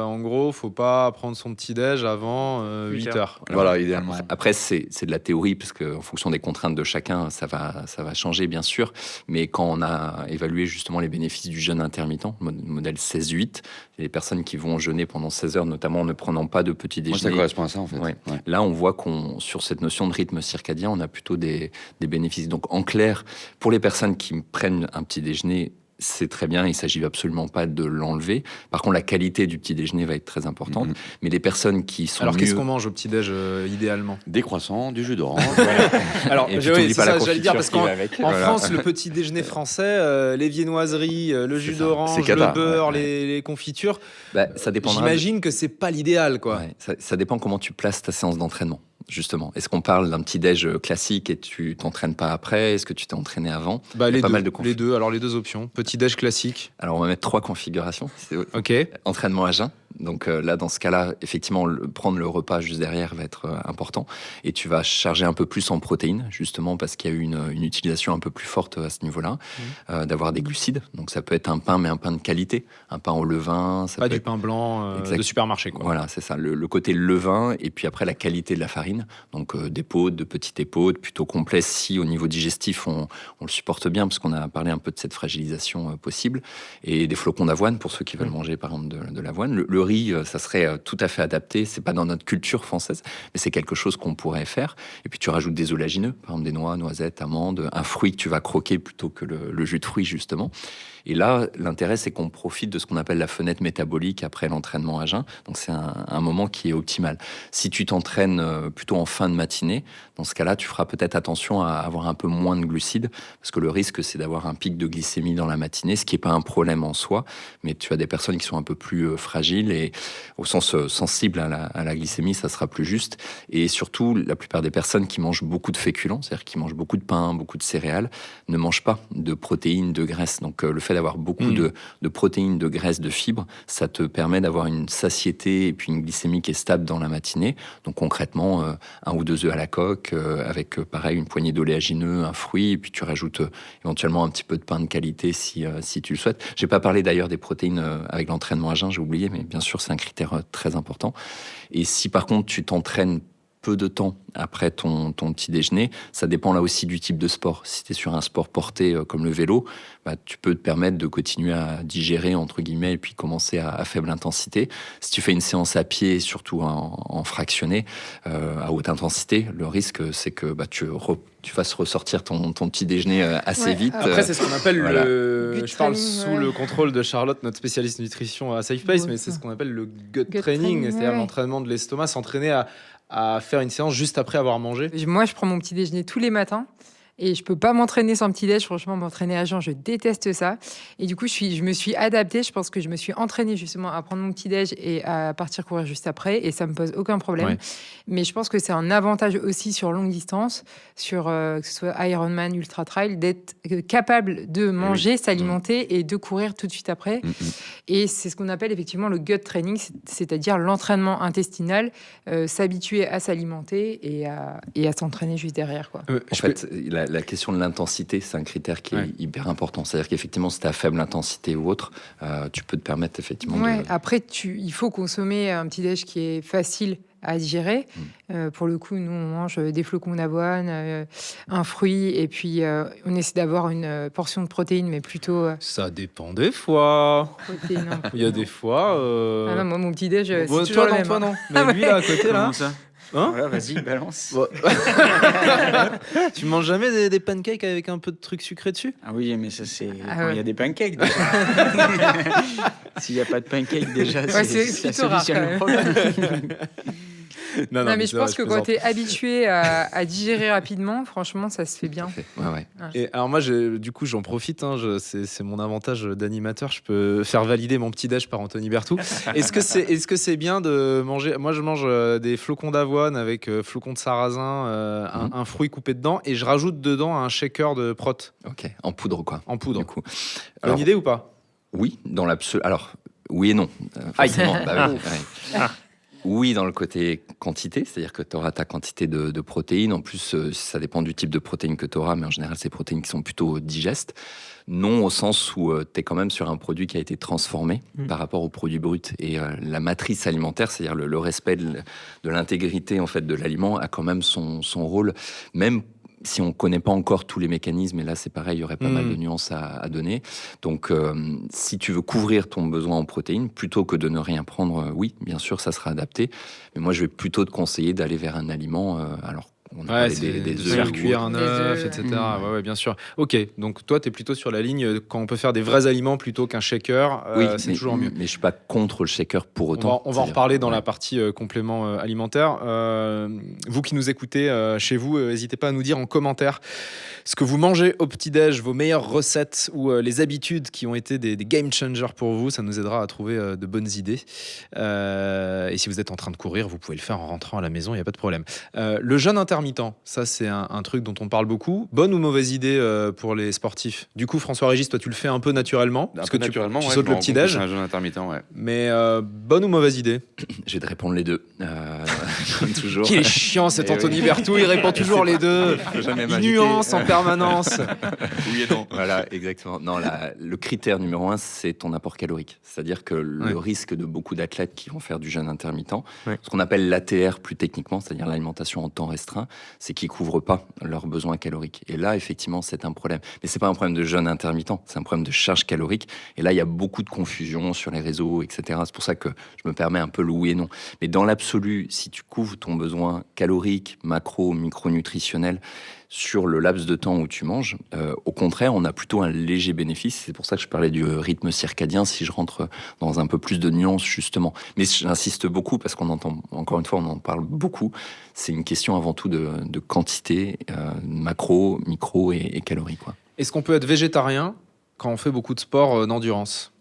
en gros, faut pas prendre son petit-déj avant 8h. Voilà, idéalement. Après, c'est de la théorie, parce qu'en fonction des contraintes de chacun, ça va changer, bien sûr. Mais quand on a évalué justement les bénéfices du jeûne intermittent, modèle 16-8, les personnes qui vont jeûner pendant 16 heures, notamment en ne prenant pas de petit Moi, ça déjeuner, correspond à ça, en fait. Ouais. Ouais. là, on voit sur cette notion de rythme circadien, on a plutôt des bénéfices. Donc, en clair, pour les personnes qui prennent un petit déjeuner, c'est très bien, il ne s'agit absolument pas de l'enlever. Par contre, la qualité du petit déjeuner va être très importante. Mais les personnes qui sont Alors, qu'est-ce mieux... qu'on mange au petit-déj idéalement ? Des croissants, du jus d'orange. Alors, Et puis, oui, t'oublies c'est pas la ça, j'allais dire, confiture parce qui qu'en va avec. en Voilà. France, le petit déjeuner français, les viennoiseries, le jus ça. d'orange, C'est cata. le beurre, Ouais. les confitures, Ça dépendra. j'imagine que c'est pas l'idéal, quoi. Ouais, ça dépend comment tu places ta séance d'entraînement, justement. Est-ce qu'on parle d'un petit déj classique et tu t'entraînes pas après? Est-ce que tu t'es entraîné avant? Bah, Il y a les pas deux, mal de les deux. Alors, les deux options. Petit déj classique. Alors, on va mettre 3 configurations. C'est Ok. entraînement à jeun. Donc là, dans ce cas-là, effectivement, prendre le repas juste derrière va être important. Et tu vas charger un peu plus en protéines, justement, parce qu'il y a eu une utilisation un peu plus forte à ce niveau-là, d'avoir des glucides. Donc ça peut être un pain, mais un pain de qualité. Un pain au levain. Ça Pas peut du être... pain blanc Exact. de supermarché, quoi. Voilà, c'est ça. Le côté levain, et puis après la qualité de la farine. Donc des épeaudes, de petites épeaudes, plutôt complets si au niveau digestif on le supporte bien, parce qu'on a parlé un peu de cette fragilisation possible. Et des flocons d'avoine pour ceux qui veulent manger par exemple de l'avoine. Le riz, ça serait tout à fait adapté. C'est pas dans notre culture française, mais c'est quelque chose qu'on pourrait faire. Et puis tu rajoutes des oléagineux, par exemple des noix, noisettes, amandes, un fruit que tu vas croquer plutôt que le jus de fruits justement. Et là, l'intérêt, c'est qu'on profite de ce qu'on appelle la fenêtre métabolique après l'entraînement à jeun. Donc, c'est un moment qui est optimal. Si tu t'entraînes plutôt en fin de matinée, dans ce cas-là, tu feras peut-être attention à avoir un peu moins de glucides, parce que le risque, c'est d'avoir un pic de glycémie dans la matinée, ce qui n'est pas un problème en soi, mais tu as des personnes qui sont un peu plus fragiles et au sens sensible à la glycémie, ça sera plus juste. Et surtout, la plupart des personnes qui mangent beaucoup de féculents, c'est-à-dire qui mangent beaucoup de pain, beaucoup de céréales, ne mangent pas de protéines, de graisses. Donc le fait d'avoir beaucoup de protéines, de graisses, de fibres, ça te permet d'avoir une satiété et puis une glycémie qui est stable dans la matinée. Donc concrètement, 1 ou 2 œufs à la coque, avec pareil une poignée d'oléagineux, un fruit, et puis tu rajoutes éventuellement un petit peu de pain de qualité si tu le souhaites. J'ai pas parlé d'ailleurs des protéines avec l'entraînement à jeun, j'ai oublié, mais bien sûr c'est un critère très important. Et si par contre tu t'entraînes peu de temps après ton petit déjeuner, ça dépend là aussi du type de sport. Si tu es sur un sport porté comme le vélo, tu peux te permettre de continuer à digérer entre guillemets et puis commencer à faible intensité. Si tu fais une séance à pied, surtout en fractionné, à haute intensité, le risque c'est que tu fasses ressortir ton petit déjeuner assez vite. Après, c'est ce qu'on appelle voilà. je parle sous le contrôle de Charlotte, notre spécialiste nutrition à SafePace, mais c'est ce qu'on appelle le gut training, c'est-à-dire l'entraînement de l'estomac, s'entraîner à faire une séance juste après avoir mangé. Moi, je prends mon petit déjeuner tous les matins. Et je peux pas m'entraîner sans petit déj. Franchement, m'entraîner à jeun, je déteste ça. Et du coup, je me suis adaptée. Je pense que je me suis entraînée justement à prendre mon petit déj et à partir courir juste après. Et ça me pose aucun problème. Ouais. Mais je pense que c'est un avantage aussi sur longue distance, sur que ce soit Ironman, Ultra Trail, d'être capable de manger, s'alimenter et de courir tout de suite après. Et c'est ce qu'on appelle effectivement le gut training, c'est-à-dire l'entraînement intestinal, s'habituer à s'alimenter et à s'entraîner juste derrière, quoi. En fait, la question de l'intensité, c'est un critère qui est hyper important. C'est-à-dire qu'effectivement, si tu as faible intensité ou autre, tu peux te permettre effectivement Après, il faut consommer un petit déj qui est facile à digérer. Pour le coup, nous, on mange des flocons d'avoine, un fruit, et puis on essaie d'avoir une portion de protéines, mais plutôt... Ça dépend des fois. Il y a des fois... Ah non, moi, mon petit déj, c'est toi, toujours le non, même. toi, non. Mais lui, là, à côté, là... Comment ça Hein voilà, vas-y, balance. Tu manges jamais des pancakes avec un peu de trucs sucrés dessus? Ah oui, mais ça, c'est quand il y a des pancakes. Déjà. S'il n'y a pas de pancakes, déjà, ça solutionne le problème. Non, mais je pense que quand tu es habitué à digérer rapidement, franchement, ça se fait bien. Ouais. Et alors moi, du coup, j'en profite. C'est mon avantage d'animateur. Je peux faire valider mon petit déj par Anthony Berthoud. Est-ce que c'est bien de manger? Moi, je mange des flocons d'avoine avec flocons de sarrasin, un fruit coupé dedans, et je rajoute dedans un shaker de prot. Ok, en poudre quoi. En poudre. Du coup. Bonne idée ou pas? Oui, dans l'absolu. Alors, oui et non. Forcément. Oui, dans le côté quantité, c'est-à-dire que tu auras ta quantité de protéines. En plus, ça dépend du type de protéines que tu auras, mais en général, c'est des protéines qui sont plutôt digestes. Non, au sens où tu es quand même sur un produit qui a été transformé par rapport au produit brut. Et la matrice alimentaire, c'est-à-dire le respect de l'intégrité en fait, de l'aliment, a quand même son rôle, même si on ne connaît pas encore tous les mécanismes, et là c'est pareil, il y aurait pas mal de nuances à donner. Donc si tu veux couvrir ton besoin en protéines, plutôt que de ne rien prendre, oui, bien sûr, ça sera adapté. Mais moi, je vais plutôt te conseiller d'aller vers un aliment, on a des œufs, faire cuire un œuf, etc. Ouais, bien sûr. Ok, donc toi, tu es plutôt sur la ligne quand on peut faire des vrais aliments plutôt qu'un shaker. Oui, c'est toujours mieux. Mais je ne suis pas contre le shaker pour autant. On va en reparler dans la partie complément alimentaire. Vous qui nous écoutez chez vous, n'hésitez pas à nous dire en commentaire ce que vous mangez au petit-déj, vos meilleures recettes ou les habitudes qui ont été des game changers pour vous. Ça nous aidera à trouver de bonnes idées. Et si vous êtes en train de courir, vous pouvez le faire en rentrant à la maison, il n'y a pas de problème. Le jeûne intermittent, ça c'est un truc dont on parle beaucoup. Bonne ou mauvaise idée pour les sportifs? Du coup, François-Régis, toi tu le fais un peu naturellement, parce que tu sautes le petit-déj. Un jeûne intermittent, ouais. Mais bonne ou mauvaise idée? Je vais te répondre les deux. Comme toujours. Qui est chiant cet Anthony Berthoud, il répond toujours les deux. Il nuance en permanence. Oui et non. Voilà, exactement. Non, le critère numéro 1, c'est ton apport calorique. C'est-à-dire que le risque de beaucoup d'athlètes qui vont faire du jeûne intermittent, ce qu'on appelle l'ATR plus techniquement, c'est-à-dire l'alimentation en temps restreint, c'est qu'ils couvrent pas leurs besoins caloriques. Et là, effectivement, c'est un problème. Mais c'est pas un problème de jeûne intermittent, c'est un problème de charge calorique. Et là, il y a beaucoup de confusion sur les réseaux, etc. C'est pour ça que je me permets un peu le oui et non. Mais dans l'absolu, si tu couvre ton besoin calorique, macro, micronutritionnel sur le laps de temps où tu manges. Au contraire, on a plutôt un léger bénéfice. C'est pour ça que je parlais du rythme circadien, si je rentre dans un peu plus de nuances, justement. Mais j'insiste beaucoup parce qu'on entend, encore une fois, on en parle beaucoup. C'est une question avant tout de quantité, macro, micro et calories, quoi. Est-ce qu'on peut être végétarien quand on fait beaucoup de sport d'endurance ?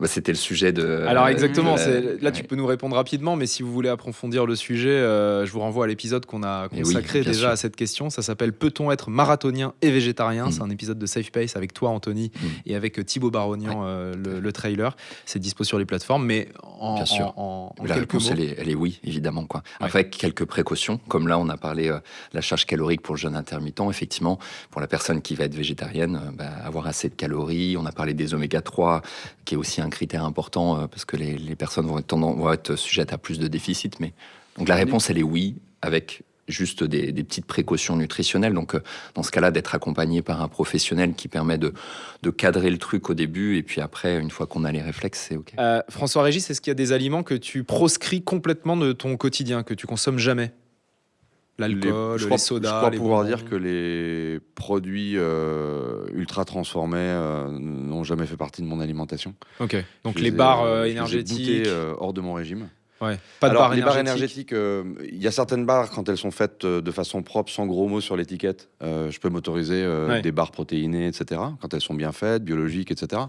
C'était le sujet de... Alors exactement, tu peux nous répondre rapidement, mais si vous voulez approfondir le sujet, je vous renvoie à l'épisode qu'on a consacré déjà à cette question. Ça s'appelle « Peut-on être marathonien et végétarien ?» C'est un épisode de Safe Pace avec toi, Anthony, et avec Thibaut Barognan, le trailer. C'est dispo sur les plateformes, mais en la quelques réponse, mots. elle est oui, évidemment, quoi. Avec quelques précautions, comme là, on a parlé de la charge calorique pour le jeûne intermittent. Effectivement, pour la personne qui va être végétarienne, avoir assez de calories. On a parlé des oméga 3, qui est aussi un critère important parce que les personnes vont être sujettes à plus de déficits. Mais... Donc la réponse, elle est oui, avec juste des petites précautions nutritionnelles. Donc dans ce cas-là, d'être accompagné par un professionnel qui permet de cadrer le truc au début, et puis après, une fois qu'on a les réflexes, c'est OK. François-Régis, est-ce qu'il y a des aliments que tu proscris complètement de ton quotidien, que tu consommes jamais ? L'alcool, les sodas, je crois les pouvoir bonbons. dire que les produits ultra transformés n'ont jamais fait partie de mon alimentation. Ok, donc Je les ai, barres je les ai énergétiques. boutés, hors de mon régime. Ouais. Pas de Alors, barres les barres énergétiques. énergétiques, il y a certaines barres, quand elles sont faites de façon propre, sans gros mots sur l'étiquette, je peux m'autoriser des barres protéinées, etc., quand elles sont bien faites, biologiques, etc.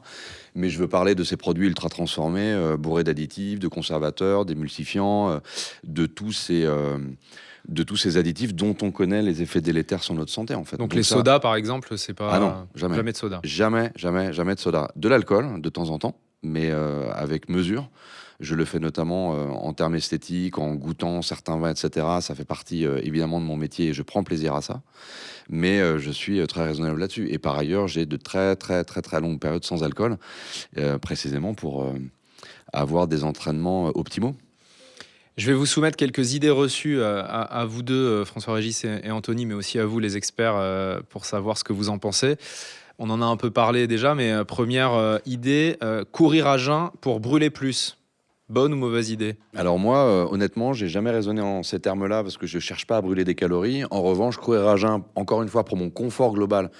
Mais je veux parler de ces produits ultra transformés, bourrés d'additifs, de conservateurs, d'émulsifiants, de tous ces additifs dont on connaît les effets délétères sur notre santé, en fait. Donc les sodas, par exemple, c'est pas... Ah non, jamais. Jamais de soda. Jamais de soda. De l'alcool, de temps en temps, mais avec mesure. Je le fais notamment en termes esthétiques, en goûtant certains vins, etc. Ça fait partie évidemment de mon métier et je prends plaisir à ça. Mais je suis très raisonnable là-dessus. Et par ailleurs, j'ai de très longues périodes sans alcool, précisément pour avoir des entraînements optimaux. Je vais vous soumettre quelques idées reçues à vous deux, François-Régis et Anthony, mais aussi à vous, les experts, pour savoir ce que vous en pensez. On en a un peu parlé déjà, mais première idée, courir à jeun pour brûler plus. Bonne ou mauvaise idée ? Alors moi, honnêtement, j'ai jamais raisonné en ces termes-là parce que je cherche pas à brûler des calories. En revanche, courir à jeun, encore une fois, pour mon confort global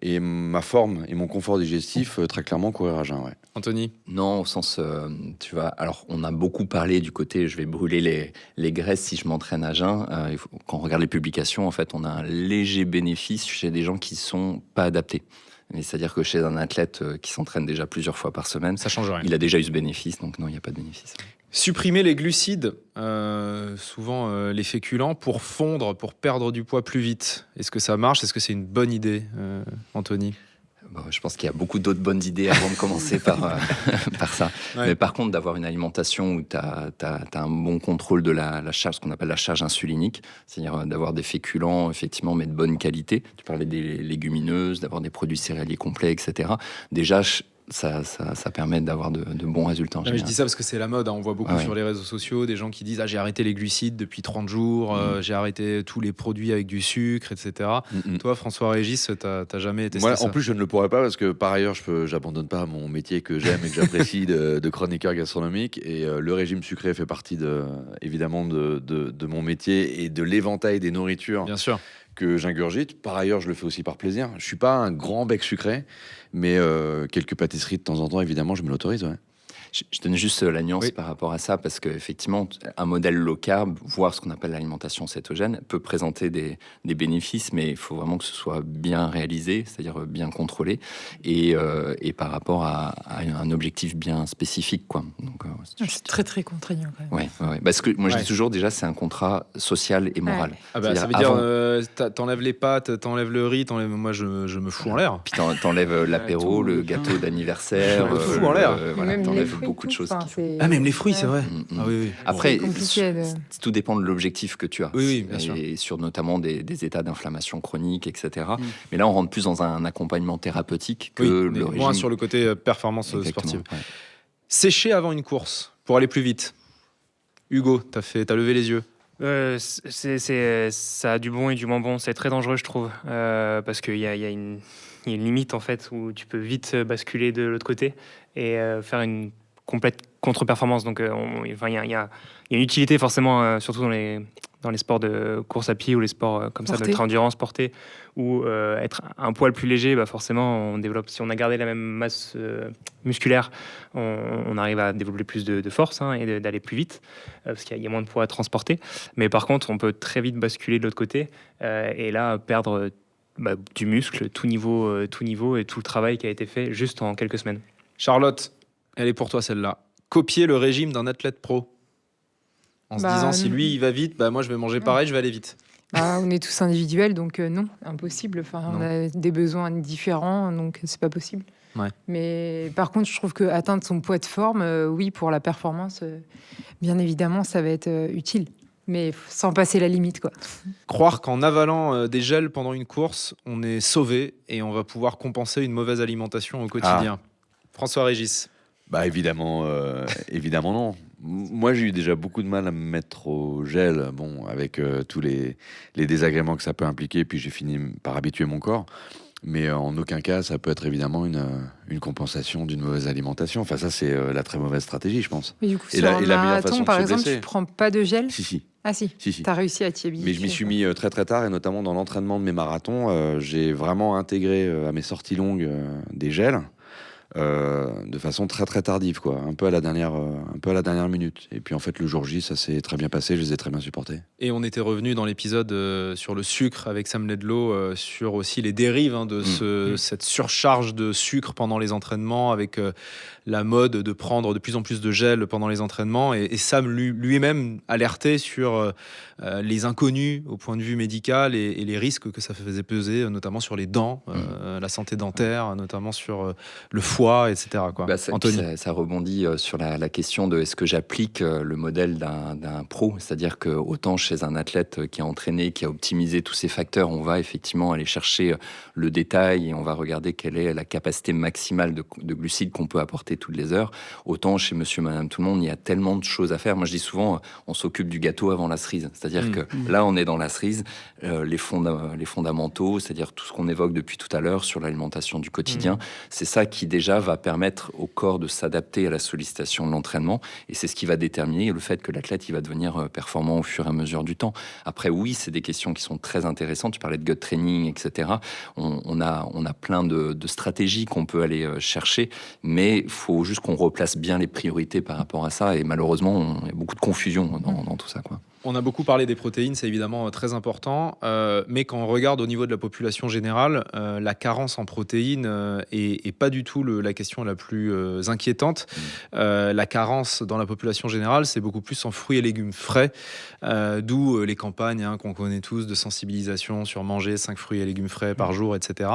et ma forme et mon confort digestif, très clairement, courir à jeun, ouais. Anthony ? Non, au sens, tu vois, alors on a beaucoup parlé du côté je vais brûler les graisses si je m'entraîne à jeun. Quand on regarde les publications, en fait, on a un léger bénéfice chez des gens qui sont pas adaptés. C'est-à-dire que chez un athlète qui s'entraîne déjà plusieurs fois par semaine, Ça change rien. il a déjà eu ce bénéfice, donc non, il n'y a pas de bénéfice. Supprimer les glucides, souvent les féculents, pour fondre, pour perdre du poids plus vite. Est-ce que ça marche ? Est-ce que c'est une bonne idée, Anthony ? Je pense qu'il y a beaucoup d'autres bonnes idées avant de commencer par ça. Ouais. Mais par contre, d'avoir une alimentation où tu as un bon contrôle de la charge, ce qu'on appelle la charge insulinique, c'est-à-dire d'avoir des féculents, effectivement, mais de bonne qualité. Tu parlais des légumineuses, d'avoir des produits céréaliers complets, etc. Déjà, ça permet d'avoir de bons résultats. Je dis ça parce que c'est la mode, hein. On voit beaucoup sur les réseaux sociaux des gens qui disent j'ai arrêté les glucides depuis 30 jours, j'ai arrêté tous les produits avec du sucre, etc. Toi, François-Régis, t'as jamais testé Moi, ça ? en plus, je ne le pourrais pas parce que par ailleurs, j'abandonne pas mon métier que j'aime et que j'apprécie de chroniqueur gastronomique. Et le régime sucré fait partie évidemment de mon métier et de l'éventail des nourritures. Bien sûr. Que j'ingurgite. Par ailleurs, je le fais aussi par plaisir. Je suis pas un grand bec sucré, mais quelques pâtisseries de temps en temps, évidemment, je me l'autorise. Ouais. Je donne juste la nuance par rapport à ça, parce qu'effectivement, un modèle low carb, voire ce qu'on appelle l'alimentation cétogène, peut présenter des bénéfices, mais il faut vraiment que ce soit bien réalisé, c'est-à-dire bien contrôlé, et par rapport à un objectif bien spécifique, quoi. Donc, c'est très contraignant quand même. Ouais. Parce que moi, je dis toujours, déjà, c'est un contrat social et moral. Ah bah, ça veut dire, t'enlèves les pâtes, t'enlèves le riz, moi, je me fous en l'air. Puis t'enlèves l'apéro, le gâteau d'anniversaire. Je me fous en l'air. T'enlèves beaucoup de choses. Même les fruits, c'est vrai. Ah, oui. Après, tout dépend de l'objectif que tu as. Oui, bien sûr. Et sur notamment des états d'inflammation chronique, etc. Mais là, on rentre plus dans un accompagnement thérapeutique que le régime. Moins sur le côté performance sportive. Ouais. Sécher avant une course pour aller plus vite. Hugo, t'as levé les yeux. Ça a du bon et du moins bon. C'est très dangereux, je trouve, parce qu'il y a une limite en fait où tu peux vite basculer de l'autre côté et faire une complète contre-performance. Donc, il y a une utilité forcément, surtout dans les sports de course à pied ou les sports comme ça, de endurance portée, ou être un poil plus léger, forcément, on développe. Si on a gardé la même masse musculaire, on arrive à développer plus de force et d'aller plus vite, parce qu'il y a moins de poids à transporter. Mais par contre, on peut très vite basculer de l'autre côté et là perdre du muscle, tout niveau et tout le travail qui a été fait juste en quelques semaines. Charlotte, elle est pour toi celle-là. Copier le régime d'un athlète pro en se disant si lui il va vite, moi je vais manger pareil, je vais aller vite. On est tous individuels, donc non, impossible. Enfin, on a des besoins différents, donc c'est pas possible. Ouais. Mais par contre, je trouve que atteindre son poids de forme, oui, pour la performance, bien évidemment, ça va être utile. Mais sans passer la limite, quoi. Croire qu'en avalant des gels pendant une course, on est sauvé et on va pouvoir compenser une mauvaise alimentation au quotidien. François Régis. Évidemment non. Moi, j'ai eu déjà beaucoup de mal à me mettre au gel, avec tous les désagréments que ça peut impliquer, puis j'ai fini par habituer mon corps. Mais en aucun cas, ça peut être évidemment une compensation d'une mauvaise alimentation. Enfin, ça, c'est la très mauvaise stratégie, je pense. Mais du coup, sur un marathon, par exemple, tu prends pas de gel ? Si. Ah si. T'as réussi à t'y habituer. Mais je m'y suis mis très très tard, et notamment dans l'entraînement de mes marathons, j'ai vraiment intégré à mes sorties longues des gels. De façon très très tardive, quoi, un peu à la dernière minute. Et puis en fait, le jour J, ça s'est très bien passé, je les ai très bien supportés. Et on était revenu dans l'épisode sur le sucre avec Sam Ledlow, sur aussi les dérives de cette surcharge de sucre pendant les entraînements, avec la mode de prendre de plus en plus de gel pendant les entraînements. Et Sam lui-même alertait sur les inconnus au point de vue médical et les risques que ça faisait peser, notamment sur les dents, la santé dentaire, notamment sur le foie, etc. Quoi. Anthony. Ça rebondit sur la question de est-ce que j'applique le modèle d'un pro, c'est-à-dire que autant chez un athlète qui a entraîné, qui a optimisé tous ces facteurs, on va effectivement aller chercher le détail et on va regarder quelle est la capacité maximale de glucides qu'on peut apporter toutes les heures. Autant chez monsieur, madame, tout le monde, il y a tellement de choses à faire. Moi, je dis souvent, on s'occupe du gâteau avant la cerise. C'est-à-dire que là, on est dans la cerise, les fondamentaux, c'est-à-dire tout ce qu'on évoque depuis tout à l'heure sur l'alimentation du quotidien. C'est ça qui déjà va permettre au corps de s'adapter à la sollicitation de l'entraînement, et c'est ce qui va déterminer le fait que l'athlète il va devenir performant au fur et à mesure du temps. Après, oui, c'est des questions qui sont très intéressantes. Tu parlais de gut training, etc. On a plein de stratégies qu'on peut aller chercher, mais il faut juste qu'on replace bien les priorités par rapport à ça, et malheureusement, il y a beaucoup de confusion dans tout ça, quoi. On a beaucoup parlé des protéines, c'est évidemment très important, mais quand on regarde au niveau de la population générale, la carence en protéines est pas du tout la question la plus inquiétante. La carence dans la population générale, c'est beaucoup plus en fruits et légumes frais, d'où les campagnes qu'on connaît tous de sensibilisation sur manger 5 fruits et légumes frais par jour, etc.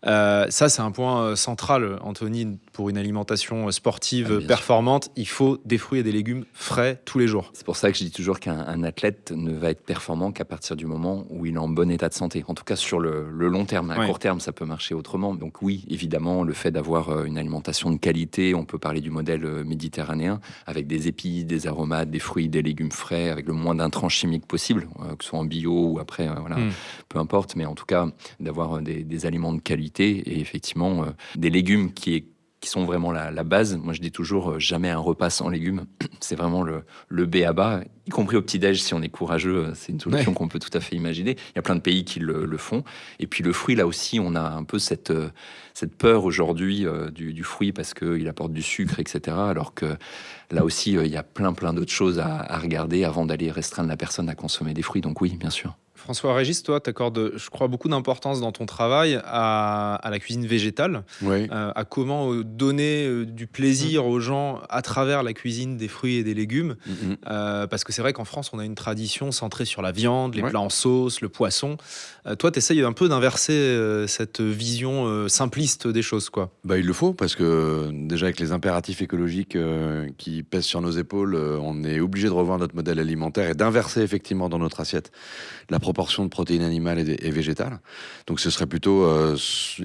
Ça, c'est un point central, Anthony, pour une alimentation sportive performante. Il faut des fruits et des légumes frais tous les jours. C'est pour ça que je dis toujours qu'un athlète ne va être performant qu'à partir du moment où il est en bon état de santé. En tout cas, sur le long terme. À court terme, ça peut marcher autrement. Donc oui, évidemment, le fait d'avoir une alimentation de qualité, on peut parler du modèle méditerranéen, avec des épices, des aromates, des fruits, des légumes frais, avec le moins d'intrants chimiques possible, que ce soit en bio ou après, peu importe. Mais en tout cas, d'avoir des aliments de qualité et effectivement des légumes qui sont vraiment la base. Moi, je dis toujours, jamais un repas sans légumes. C'est vraiment le b.a.-ba, y compris au petit-déj, si on est courageux. C'est une solution qu'on peut tout à fait imaginer. Il y a plein de pays qui le font. Et puis le fruit, là aussi, on a un peu cette peur aujourd'hui du fruit parce qu'il apporte du sucre, etc. Alors que là aussi, il y a plein d'autres choses à regarder avant d'aller restreindre la personne à consommer des fruits. Donc oui, bien sûr. François Régis, toi, tu accordes, je crois, beaucoup d'importance dans ton travail à la cuisine végétale, à comment donner du plaisir aux gens à travers la cuisine des fruits et des légumes. Parce que c'est vrai qu'en France, on a une tradition centrée sur la viande, les plats en sauce, le poisson. Toi, tu essayes un peu d'inverser cette vision simpliste des choses, quoi. Il le faut, parce que déjà, avec les impératifs écologiques qui pèsent sur nos épaules, on est obligé de revoir notre modèle alimentaire et d'inverser effectivement dans notre assiette la proportion de protéines animales et végétales. Donc ce serait plutôt,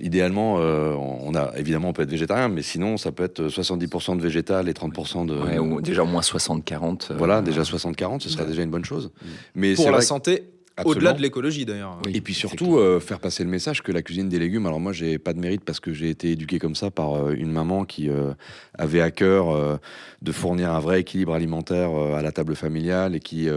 idéalement, on peut être végétarien, mais sinon ça peut être 70% de végétal et 30% de... ou déjà au moins 60-40. Voilà, déjà 60-40, ce serait déjà une bonne chose. Mais pour la santé Au-delà de l'écologie d'ailleurs. Oui, et puis surtout, faire passer le message que la cuisine des légumes, alors moi j'ai pas de mérite parce que j'ai été éduqué comme ça par une maman qui avait à cœur de fournir un vrai équilibre alimentaire à la table familiale et qui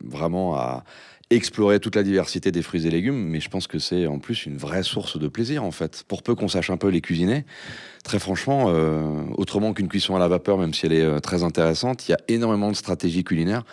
vraiment a exploré toute la diversité des fruits et légumes, mais je pense que c'est en plus une vraie source de plaisir en fait. Pour peu qu'on sache un peu les cuisiner, très franchement, autrement qu'une cuisson à la vapeur, même si elle est très intéressante, il y a énormément de stratégies culinaires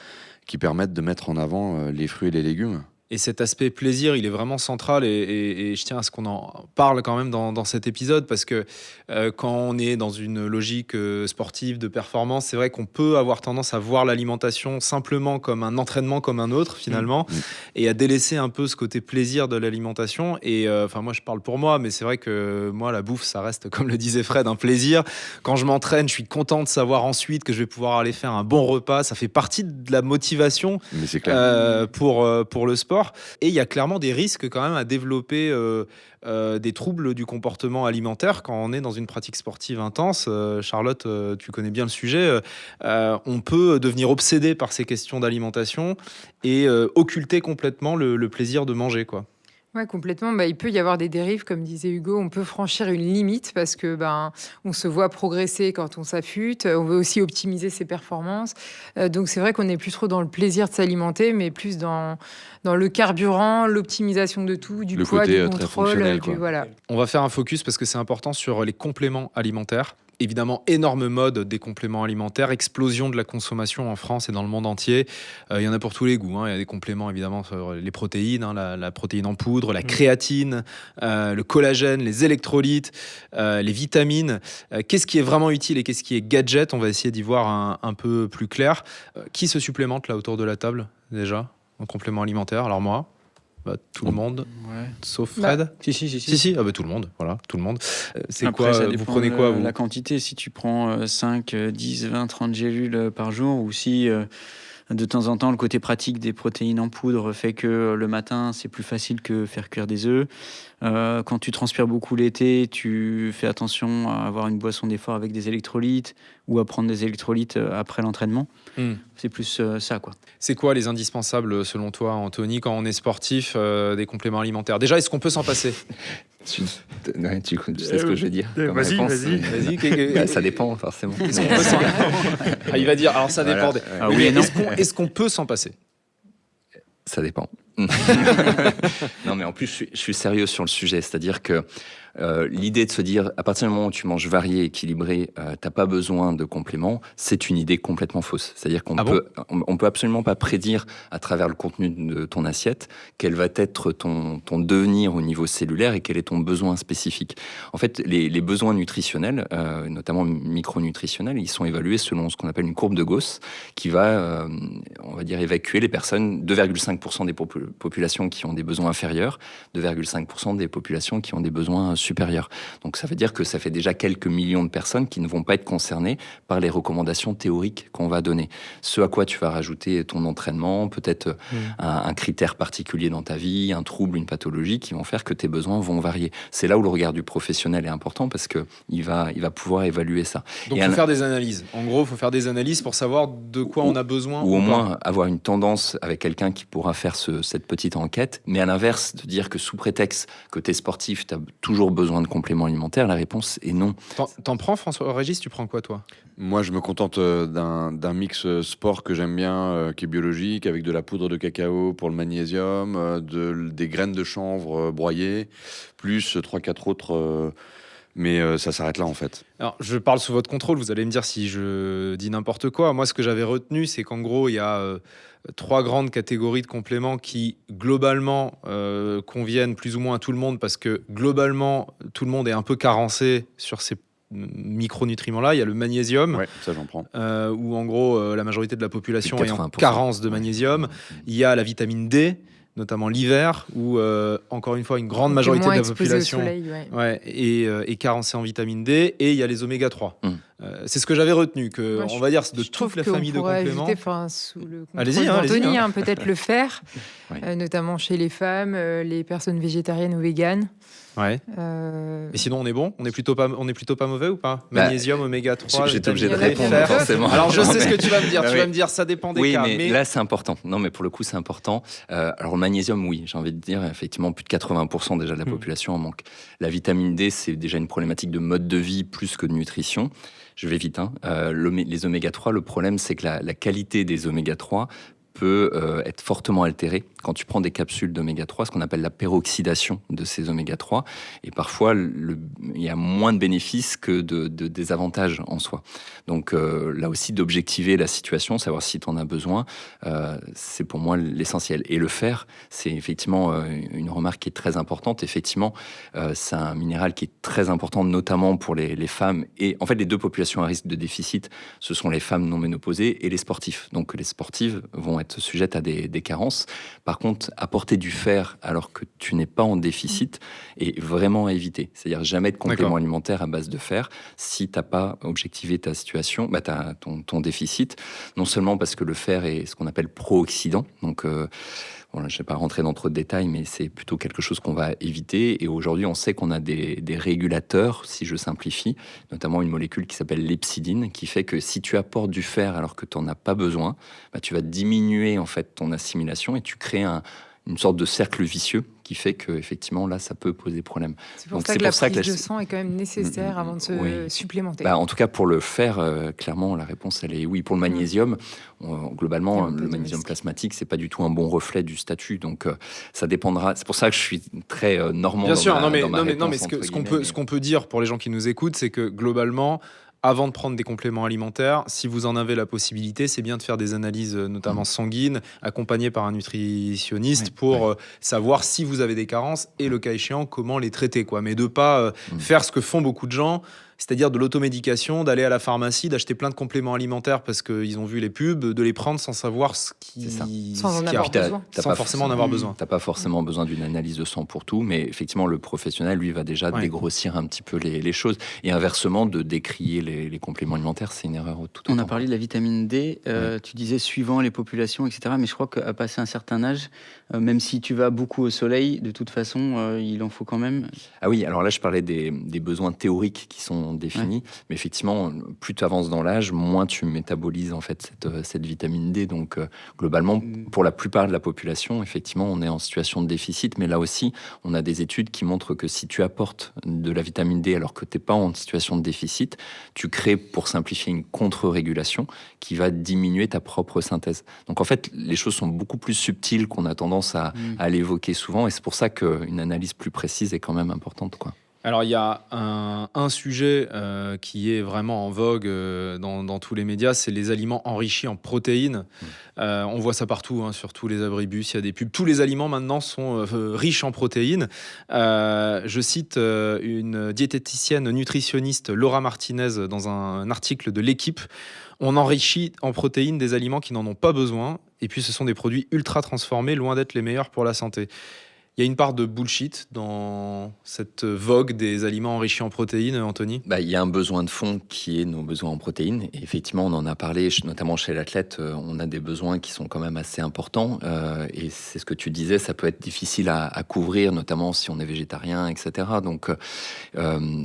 qui permettent de mettre en avant les fruits et les légumes. Et cet aspect plaisir, il est vraiment central et je tiens à ce qu'on en parle quand même dans cet épisode parce que quand on est dans une logique sportive de performance, c'est vrai qu'on peut avoir tendance à voir l'alimentation simplement comme un entraînement comme un autre finalement et à délaisser un peu ce côté plaisir de l'alimentation. Et enfin moi je parle pour moi, mais c'est vrai que moi la bouffe ça reste, comme le disait Fred, un plaisir. Quand je m'entraîne, je suis content de savoir ensuite que je vais pouvoir aller faire un bon repas. Ça fait partie de la motivation pour le sport. Et il y a clairement des risques quand même à développer des troubles du comportement alimentaire quand on est dans une pratique sportive intense. Charlotte, tu connais bien le sujet. On peut devenir obsédé par ces questions d'alimentation et occulter complètement le plaisir de manger, quoi. Ouais, complètement. Il peut y avoir des dérives, comme disait Hugo. On peut franchir une limite parce que on se voit progresser quand on s'affûte. On veut aussi optimiser ses performances. Donc c'est vrai qu'on n'est plus trop dans le plaisir de s'alimenter, mais plus dans le carburant, l'optimisation de tout, du poids, du contrôle. Voilà. On va faire un focus parce que c'est important sur les compléments alimentaires. Évidemment, énorme mode des compléments alimentaires, explosion de la consommation en France et dans le monde entier. Il y en a pour tous les goûts. Il y a des compléments évidemment sur les protéines, la protéine en poudre, la créatine, le collagène, les électrolytes, les vitamines. Qu'est-ce qui est vraiment utile et qu'est-ce qui est gadget ? On va essayer d'y voir un peu plus clair. Qui se supplémente là autour de la table déjà en complément alimentaire ? Alors moi, tout le monde, sauf Fred. Si. Tout le monde, voilà, tout le monde. C'est après, quoi vous prenez quoi vous ? La quantité, si tu prends 5, 10, 20, 30 gélules par jour, ou si de temps en temps le côté pratique des protéines en poudre fait que le matin c'est plus facile que faire cuire des œufs. Quand tu transpires beaucoup l'été, tu fais attention à avoir une boisson d'effort avec des électrolytes ou à prendre des électrolytes après l'entraînement. C'est plus ça, quoi. C'est quoi les indispensables selon toi, Anthony, quand on est sportif, des compléments alimentaires ? Déjà, est-ce qu'on peut s'en passer ? Tu sais ce que je veux dire. Vas-y. Ça dépend, forcément. Il va dire, alors ça dépend. Est-ce qu'on peut s'en passer ? Ça dépend. Non, mais en plus, je suis sérieux sur le sujet. C'est-à-dire que l'idée de se dire, à partir du moment où tu manges varié, équilibré, t'as pas besoin de compléments, c'est une idée complètement fausse. C'est-à-dire qu'on peut absolument pas prédire à travers le contenu de ton assiette quel va être ton devenir au niveau cellulaire et quel est ton besoin spécifique. En fait, les besoins nutritionnels, notamment micronutritionnels, ils sont évalués selon ce qu'on appelle une courbe de Gauss, qui va, on va dire, évacuer les personnes, 2,5% des populations qui ont des besoins inférieurs, 2,5% des populations qui ont des besoins supérieurs. Donc ça veut dire que ça fait déjà quelques millions de personnes qui ne vont pas être concernées par les recommandations théoriques qu'on va donner. Ce à quoi tu vas rajouter ton entraînement, peut-être un critère particulier dans ta vie, un trouble, une pathologie qui vont faire que tes besoins vont varier. C'est là où le regard du professionnel est important parce qu'il va pouvoir évaluer ça. Donc il faut faire des analyses. En gros, il faut faire des analyses pour savoir de quoi on a besoin. Ou au moins avoir une tendance avec quelqu'un qui pourra faire cette petite enquête. Mais à l'inverse, de dire que sous prétexte que tu es sportif, tu as toujours besoin de compléments alimentaires, la réponse est non. T'en prends, François-Régis, tu prends quoi, toi ? Moi, je me contente d'un mix sport que j'aime bien, qui est biologique, avec de la poudre de cacao pour le magnésium, des graines de chanvre broyées, plus 3-4 autres... mais ça s'arrête là, en fait. Alors, je parle sous votre contrôle, vous allez me dire si je dis n'importe quoi. Moi, ce que j'avais retenu, c'est qu'en gros, il y a 3 grandes catégories de compléments qui, globalement, conviennent plus ou moins à tout le monde, parce que, globalement, tout le monde est un peu carencé sur ces micronutriments-là. Il y a le magnésium, ouais, ça j'en prends. Où, en gros, la majorité de la population est en carence de magnésium. Il y a la vitamine D, notamment l'hiver, où, encore une fois, une grande majorité de la population est carencée en vitamine D, et il y a les oméga 3. C'est ce que j'avais retenu, on va dire, de toute la famille de compléments. Sous le contrôle d'Anthony, peut-être le fer, notamment chez les femmes, les personnes végétariennes ou véganes. Ouais. Et sinon, on est bon? On est plutôt pas mauvais ou pas? Magnésium, oméga 3, j'étais obligé de vitamine D, répondre, fer. forcément. Alors, je sais ce que tu vas me dire. Ah Tu oui. vas me dire, ça dépend des Oui, cas. mais là, c'est important. Non, mais pour le coup, c'est important. Alors, le magnésium, oui, j'ai envie de dire, effectivement, plus de 80% déjà de la population en manque. La vitamine D, c'est déjà une problématique de mode de vie plus que de nutrition. Je vais vite. Les oméga 3, le problème, c'est que la qualité des oméga 3 peut être fortement altérée quand tu prends des capsules d'oméga 3, ce qu'on appelle la peroxydation de ces oméga 3. Et parfois, il y a moins de bénéfices que de désavantages en soi. Donc là aussi, d'objectiver la situation, savoir si tu en as besoin, c'est pour moi l'essentiel. Et le fer, c'est effectivement une remarque qui est très importante. Effectivement, c'est un minéral qui est très important, notamment pour les femmes. Et en fait, les deux populations à risque de déficit, ce sont les femmes non ménopausées et les sportifs. Donc les sportives vont être sujettes à des carences. Par contre, apporter du fer alors que tu n'es pas en déficit est vraiment à éviter. C'est-à-dire jamais de complément alimentaire à base de fer si tu n'as pas objectivé ta situation, ton déficit. Non seulement parce que le fer est ce qu'on appelle pro-oxydant, donc je ne vais pas rentrer dans trop de détails, mais c'est plutôt quelque chose qu'on va éviter. Et aujourd'hui, on sait qu'on a des régulateurs, si je simplifie, notamment une molécule qui s'appelle l'hepsidine, qui fait que si tu apportes du fer alors que tu n'en as pas besoin, tu vas diminuer en fait ton assimilation et tu crées une sorte de cercle vicieux qui fait que effectivement là ça peut poser problème. C'est pour ça que la prise de sang est quand même nécessaire avant de se supplémenter. En tout cas pour le fer, clairement la réponse elle est oui. Pour le magnésium, globalement le magnésium plasmatique c'est pas du tout un bon reflet du statut, donc ça dépendra. C'est pour ça que je suis très normand. Bien sûr, dans ma mais réponse, ce qu'on peut dire pour les gens qui nous écoutent, c'est que globalement, avant de prendre des compléments alimentaires, si vous en avez la possibilité, c'est bien de faire des analyses, notamment sanguines, accompagnées par un nutritionniste pour savoir si vous avez des carences et, le cas échéant, comment les traiter, quoi. Mais de pas faire ce que font beaucoup de gens, c'est-à-dire de l'automédication, d'aller à la pharmacie, d'acheter plein de compléments alimentaires parce qu'ils ont vu les pubs, de les prendre sans savoir ce qui... Sans en avoir besoin. Sans forcément en avoir besoin. Tu n'as pas forcément besoin d'une analyse de sang pour tout, mais effectivement, le professionnel, lui, va déjà dégrossir un petit peu les choses. Et inversement, de décrier les compléments alimentaires, c'est une erreur tout autant. On a parlé de la vitamine D, tu disais suivant les populations, etc. Mais je crois qu'à passer un certain âge, même si tu vas beaucoup au soleil, de toute façon, il en faut quand même. Ah oui, alors là, je parlais des besoins théoriques qui sont définis, mais effectivement, plus tu avances dans l'âge, moins tu métabolises en fait cette vitamine D. Donc globalement, pour la plupart de la population, effectivement, on est en situation de déficit, mais là aussi, on a des études qui montrent que si tu apportes de la vitamine D alors que tu n'es pas en situation de déficit, tu crées, pour simplifier, une contre-régulation qui va diminuer ta propre synthèse. Donc en fait, les choses sont beaucoup plus subtiles qu'on a tendance à l'évoquer souvent, et c'est pour ça qu'une analyse plus précise est quand même importante, quoi. Alors, il y a un sujet qui est vraiment en vogue dans tous les médias, c'est les aliments enrichis en protéines. On voit ça partout, sur tous les abribus, il y a des pubs. Tous les aliments maintenant sont riches en protéines. Je cite une diététicienne nutritionniste, Laura Martinez, dans un article de L'Équipe. On enrichit en protéines des aliments qui n'en ont pas besoin, et puis ce sont des produits ultra transformés, loin d'être les meilleurs pour la santé. Il y a une part de bullshit dans cette vogue des aliments enrichis en protéines, Anthony ? Il y a un besoin de fond qui est nos besoins en protéines. Et effectivement, on en a parlé, notamment chez l'athlète, on a des besoins qui sont quand même assez importants. Et c'est ce que tu disais, ça peut être difficile à couvrir, notamment si on est végétarien, etc. Donc,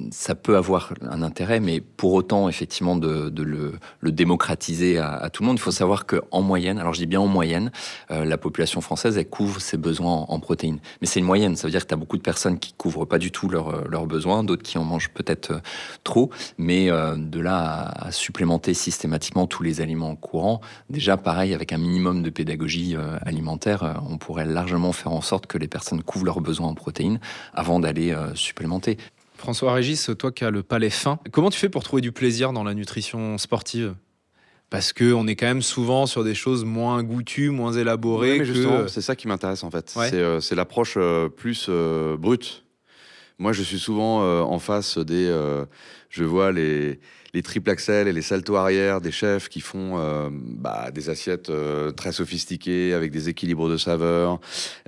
ça peut avoir un intérêt, mais pour autant, effectivement, de le démocratiser à tout le monde. Il faut savoir qu'en moyenne, alors je dis bien en moyenne, la population française, elle couvre ses besoins en protéines. Mais c'est une moyenne, ça veut dire que tu as beaucoup de personnes qui couvrent pas du tout leurs besoins, d'autres qui en mangent peut-être trop, mais de là à supplémenter systématiquement tous les aliments courants, déjà pareil, avec un minimum de pédagogie alimentaire, on pourrait largement faire en sorte que les personnes couvrent leurs besoins en protéines avant d'aller supplémenter. François Régis, toi qui as le palais fin, comment tu fais pour trouver du plaisir dans la nutrition sportive ? Parce qu'on est quand même souvent sur des choses moins goûtues, moins élaborées. Oui, mais justement, c'est ça qui m'intéresse en fait. Ouais. C'est l'approche plus brute. Moi, je suis souvent en face je vois les triple axel et les saltos arrière des chefs qui font des assiettes très sophistiquées avec des équilibres de saveurs,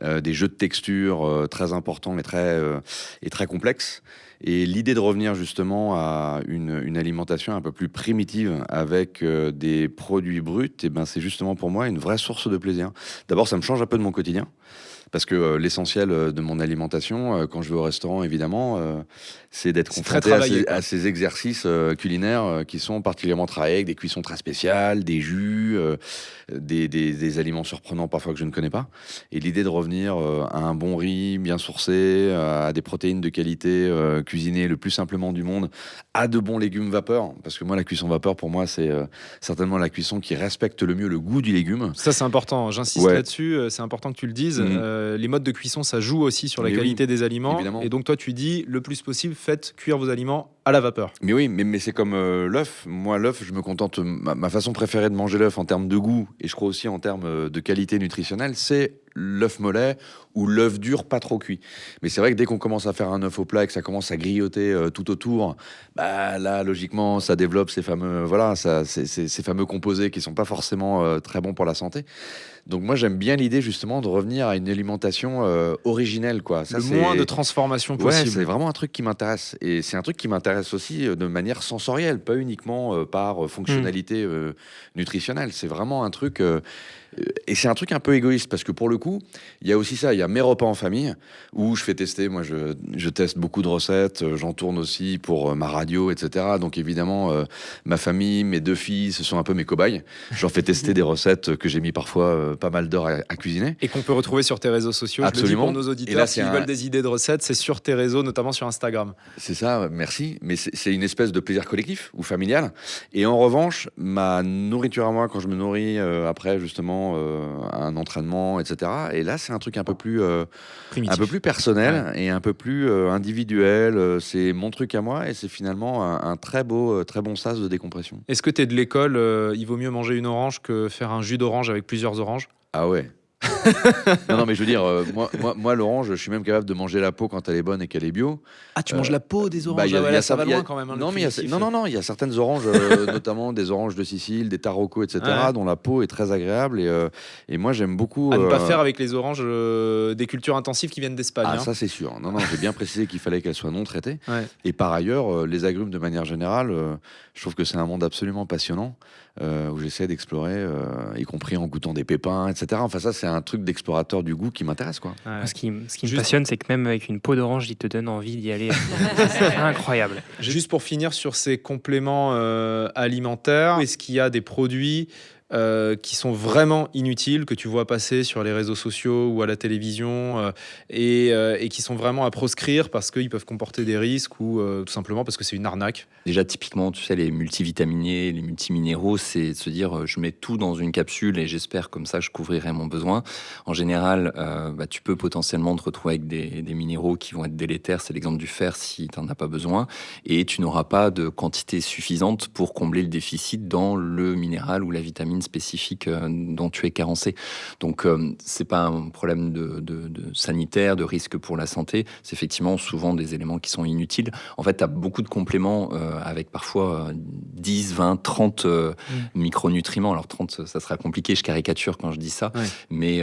des jeux de textures très importants et très complexes. Et l'idée de revenir justement à une alimentation un peu plus primitive avec des produits bruts, c'est justement pour moi une vraie source de plaisir. D'abord, ça me change un peu de mon quotidien. Parce que l'essentiel de mon alimentation, quand je vais au restaurant, évidemment, c'est d'être C'est très confronté travaillé, à ces exercices culinaires qui sont particulièrement travaillés, avec des cuissons très spéciales, des jus, des aliments surprenants parfois que je ne connais pas. Et l'idée de revenir à un bon riz bien sourcé, à des protéines de qualité cuisinées le plus simplement du monde, à de bons légumes vapeur. Parce que moi, la cuisson vapeur, pour moi, c'est certainement la cuisson qui respecte le mieux le goût du légume. Ça, c'est important. J'insiste là-dessus. C'est important que tu le dises. Les modes de cuisson, ça joue aussi sur la qualité des aliments. Évidemment. Et donc, toi, tu dis, le plus possible, faites cuire vos aliments à la vapeur. Mais oui, mais c'est comme l'œuf. Moi, l'œuf, je me contente. Ma façon préférée de manger l'œuf en termes de goût, et je crois aussi en termes de qualité nutritionnelle, c'est l'œuf mollet ou l'œuf dur pas trop cuit. Mais c'est vrai que dès qu'on commence à faire un œuf au plat et que ça commence à grignoter tout autour, bah là, logiquement, ça développe ces fameux, ces fameux composés qui sont pas forcément très bons pour la santé. Donc moi, j'aime bien l'idée justement de revenir à une alimentation originelle, quoi. Ça, le c'est... moins de transformation Ouais, possible. c'est vraiment un truc qui m'intéresse. Et c'est un truc qui m'intéresse aussi de manière sensorielle, pas uniquement par fonctionnalité nutritionnelle. C'est vraiment un truc... et c'est un truc un peu égoïste parce que pour le coup, il y a aussi ça. Il y a mes repas en famille où je fais tester. Moi, je teste beaucoup de recettes. J'en tourne aussi pour ma radio, etc. Donc évidemment, ma famille, mes 2 filles, ce sont un peu mes cobayes. Je leur fais tester des recettes que j'ai mis parfois pas mal d'heures à cuisiner. Et qu'on peut retrouver sur tes réseaux sociaux. Absolument. Je le dis pour nos auditeurs, Et là, s'ils veulent des idées de recettes, c'est sur tes réseaux, notamment sur Instagram. C'est ça, merci. Mais c'est une espèce de plaisir collectif ou familial. Et en revanche, ma nourriture à moi, quand je me nourris après justement un entraînement, etc. Et là, c'est un truc un peu plus personnel et un peu plus individuel. C'est mon truc à moi et c'est finalement un très bon sas de décompression. Est-ce que tu es de l'école, il vaut mieux manger une orange que faire un jus d'orange avec plusieurs oranges? Ah ouais. non, mais je veux dire, moi, l'orange, je suis même capable de manger la peau quand elle est bonne et qu'elle est bio. Ah, tu manges la peau des oranges? Ça va loin quand même. Non, il y a certaines oranges, notamment des oranges de Sicile, des Tarocco, etc., dont la peau est très agréable. Et moi, j'aime beaucoup. À ne pas faire avec les oranges des cultures intensives qui viennent d'Espagne. Ah, ça, c'est sûr. Non, j'ai bien précisé qu'il fallait qu'elles soient non traitées. Ouais. Et par ailleurs, les agrumes, de manière générale, je trouve que c'est un monde absolument passionnant. Où j'essaie d'explorer, y compris en goûtant des pépins, etc. Enfin, ça, c'est un truc d'explorateur du goût qui m'intéresse, quoi. Ouais. Ce qui me passionne, c'est que même avec une peau d'orange, il te donne envie d'y aller. C'est incroyable. Juste pour finir sur ces compléments alimentaires, est-ce qu'il y a des produits qui sont vraiment inutiles, que tu vois passer sur les réseaux sociaux ou à la télévision et qui sont vraiment à proscrire parce qu'ils peuvent comporter des risques ou tout simplement parce que c'est une arnaque? Déjà, typiquement, tu sais, les multivitaminiers, les multiminéraux, c'est de se dire je mets tout dans une capsule et j'espère comme ça je couvrirai mon besoin. En général, tu peux potentiellement te retrouver avec des minéraux qui vont être délétères. C'est l'exemple du fer si tu n'en as pas besoin. Et tu n'auras pas de quantité suffisante pour combler le déficit dans le minéral ou la vitamine spécifique dont tu es carencé. Donc, c'est pas un problème de sanitaire, de risque pour la santé. C'est effectivement souvent des éléments qui sont inutiles. En fait, tu as beaucoup de compléments avec parfois 10, 20, 30 micronutriments. Alors 30, ça sera compliqué, je caricature quand je dis ça, mais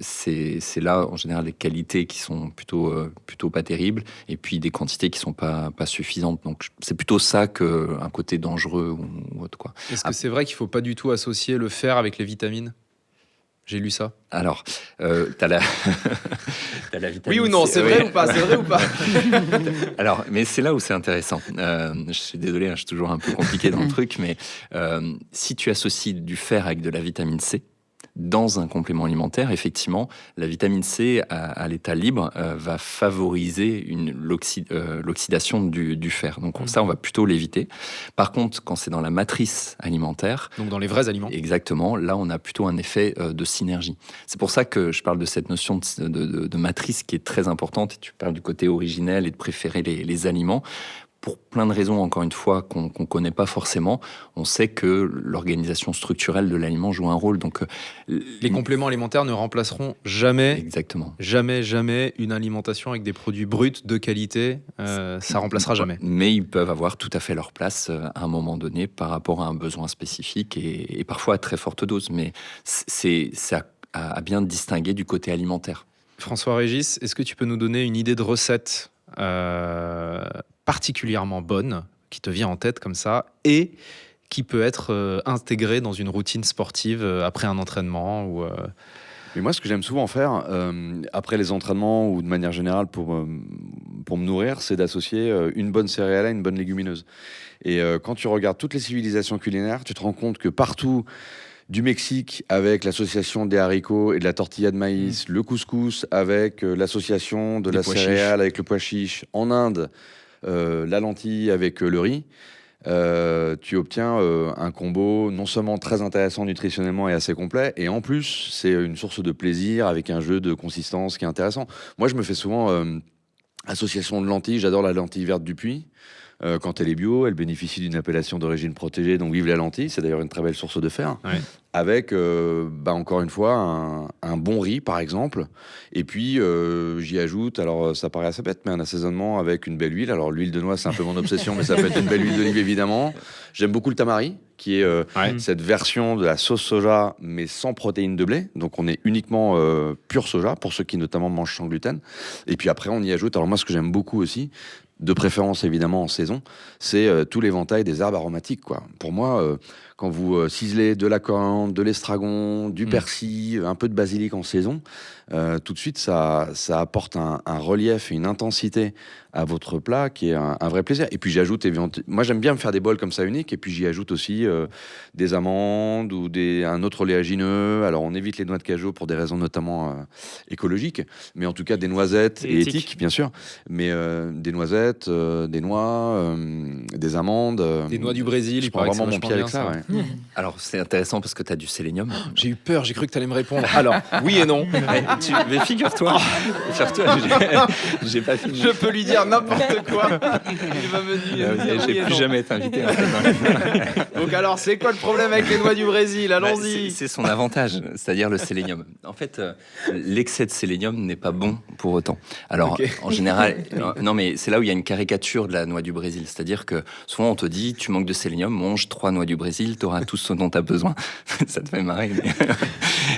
c'est là, en général, des qualités qui sont plutôt pas terribles, et puis des quantités qui sont pas suffisantes. Donc c'est plutôt ça qu'un côté dangereux ou autre, quoi. Est-ce que c'est vrai qu'il faut pas du tout associer le fer avec les vitamines? J'ai lu ça. Alors, t'as la vitamine oui ou non, C. c'est vrai ou pas? C'est vrai ou pas? Alors, mais c'est là où c'est intéressant. Je suis désolé, je suis toujours un peu compliqué dans le truc, mais si tu associes du fer avec de la vitamine C, dans un complément alimentaire, effectivement, la vitamine C à l'état libre va favoriser l'oxydation du fer. Donc ça, on va plutôt l'éviter. Par contre, quand c'est dans la matrice alimentaire... Donc dans les vrais aliments. Exactement. Là, on a plutôt un effet de synergie. C'est pour ça que je parle de cette notion de matrice qui est très importante. Et tu parles du côté originel et de préférer les aliments. Pour plein de raisons, encore une fois, qu'on ne connaît pas forcément, on sait que l'organisation structurelle de l'aliment joue un rôle. Donc, les compléments alimentaires ne remplaceront jamais, exactement, jamais une alimentation avec des produits bruts de qualité. Ça remplacera jamais. Mais ils peuvent avoir tout à fait leur place à un moment donné par rapport à un besoin spécifique et parfois à très forte dose. Mais c'est à bien distinguer du côté alimentaire. François-Régis, est-ce que tu peux nous donner une idée de recette particulièrement bonne, qui te vient en tête comme ça, et qui peut être intégrée dans une routine sportive après un entraînement ou Mais moi, ce que j'aime souvent faire, après les entraînements ou de manière générale pour me nourrir, c'est d'associer une bonne céréale à une bonne légumineuse. Et quand tu regardes toutes les civilisations culinaires, tu te rends compte que partout, du Mexique avec l'association des haricots et de la tortilla de maïs, le couscous avec l'association de la céréale avec le pois chiche, en Inde, la lentille avec le riz, tu obtiens un combo non seulement très intéressant nutritionnellement et assez complet, et en plus, c'est une source de plaisir avec un jeu de consistance qui est intéressant. Moi, je me fais souvent association de lentilles, j'adore la lentille verte du Puy. Quand elle est bio, elle bénéficie d'une appellation d'origine protégée, donc vive la lentille, c'est d'ailleurs une très belle source de fer. Ouais. Avec, encore une fois, un bon riz, par exemple. Et puis, j'y ajoute, alors ça paraît assez bête, mais un assaisonnement avec une belle huile. Alors, l'huile de noix, c'est un peu mon obsession, mais ça peut être une belle huile d'olive, évidemment. J'aime beaucoup le tamari, qui est cette version de la sauce soja, mais sans protéines de blé. Donc, on est uniquement pur soja, pour ceux qui notamment mangent sans gluten. Et puis après, on y ajoute, alors moi, ce que j'aime beaucoup aussi, de préférence évidemment en saison, c'est tout l'éventail des herbes aromatiques, quoi. Pour moi, quand vous ciselez de la coriandre, de l'estragon, du persil, un peu de basilic en saison, tout de suite ça apporte un relief et une intensité à votre plat qui est un vrai plaisir. Et puis j'ajoute, moi j'aime bien me faire des bols comme ça uniques, et puis j'y ajoute aussi des amandes ou un autre oléagineux. Alors on évite les noix de cajou pour des raisons notamment écologiques, mais en tout cas des noisettes et éthiques bien sûr, mais des noisettes, des noix, des amandes. Des noix du Brésil, je prends vraiment mon pied avec ça. Ouais. Alors c'est intéressant parce que tu as du sélénium. J'ai eu peur, j'ai cru que tu allais me répondre. Alors, oui et non. Mais figure-toi, j'ai pas fini. Je peux lui dire n'importe quoi. Il va me dire. J'ai plus jamais été invité. Donc alors, c'est quoi le problème avec les noix du Brésil? Allons-y. C'est son avantage, c'est-à-dire le sélénium. En fait, l'excès de sélénium n'est pas bon pour autant. Alors, en général, non, mais c'est là où il y a une caricature de la noix du Brésil. C'est-à-dire que souvent, on te dit, tu manques de sélénium, mange 3 noix du Brésil, tu auras tout ce dont tu as besoin. Ça te fait marrer.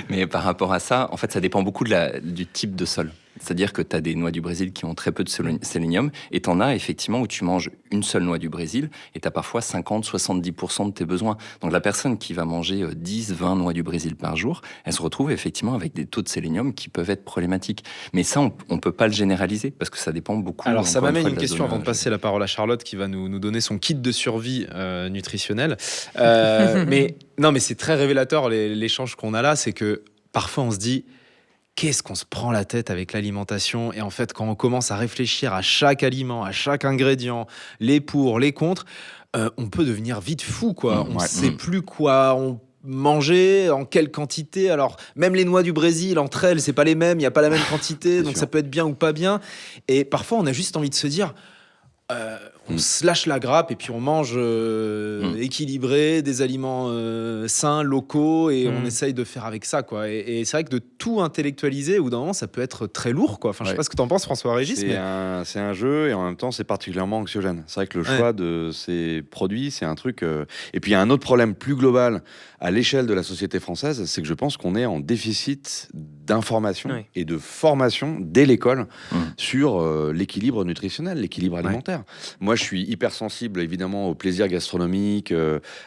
Mais par rapport à ça, en fait, ça dépend beaucoup du type de sol. C'est-à-dire que tu as des noix du Brésil qui ont très peu de sélénium, et tu en as effectivement où tu manges une seule noix du Brésil et tu as parfois 50-70% de tes besoins. Donc la personne qui va manger 10-20 noix du Brésil par jour, elle se retrouve effectivement avec des taux de sélénium qui peuvent être problématiques. Mais ça, on ne peut pas le généraliser parce que ça dépend beaucoup. Alors ça m'amène une question avant de passer la parole à Charlotte qui va nous donner son kit de survie nutritionnel. Mais c'est très révélateur l'échange qu'on a là, c'est que parfois on se dit... Qu'est-ce qu'on se prend la tête avec l'alimentation? Et en fait, quand on commence à réfléchir à chaque aliment, à chaque ingrédient, les pour, les contre, on peut devenir vite fou, quoi. On ne sait plus quoi manger, en quelle quantité. Alors, même les noix du Brésil, entre elles, c'est pas les mêmes, il n'y a pas la même quantité, donc ça peut être bien ou pas bien. Et parfois, on a juste envie de se dire... on se lâche la grappe et puis on mange équilibré, des aliments sains, locaux, et on essaye de faire avec ça, quoi. Et c'est vrai que de tout intellectualiser, au bout d'un moment, ça peut être très lourd, quoi. Enfin, je sais pas ce que t'en penses, François-Régis. C'est un jeu, et en même temps, c'est particulièrement anxiogène. C'est vrai que le choix de ces produits, c'est un truc... Et puis, il y a un autre problème plus global à l'échelle de la société française, c'est que je pense qu'on est en déficit d'information et de formation dès l'école sur l'équilibre nutritionnel, l'équilibre alimentaire. Moi, je suis hypersensible, évidemment, au plaisir gastronomique,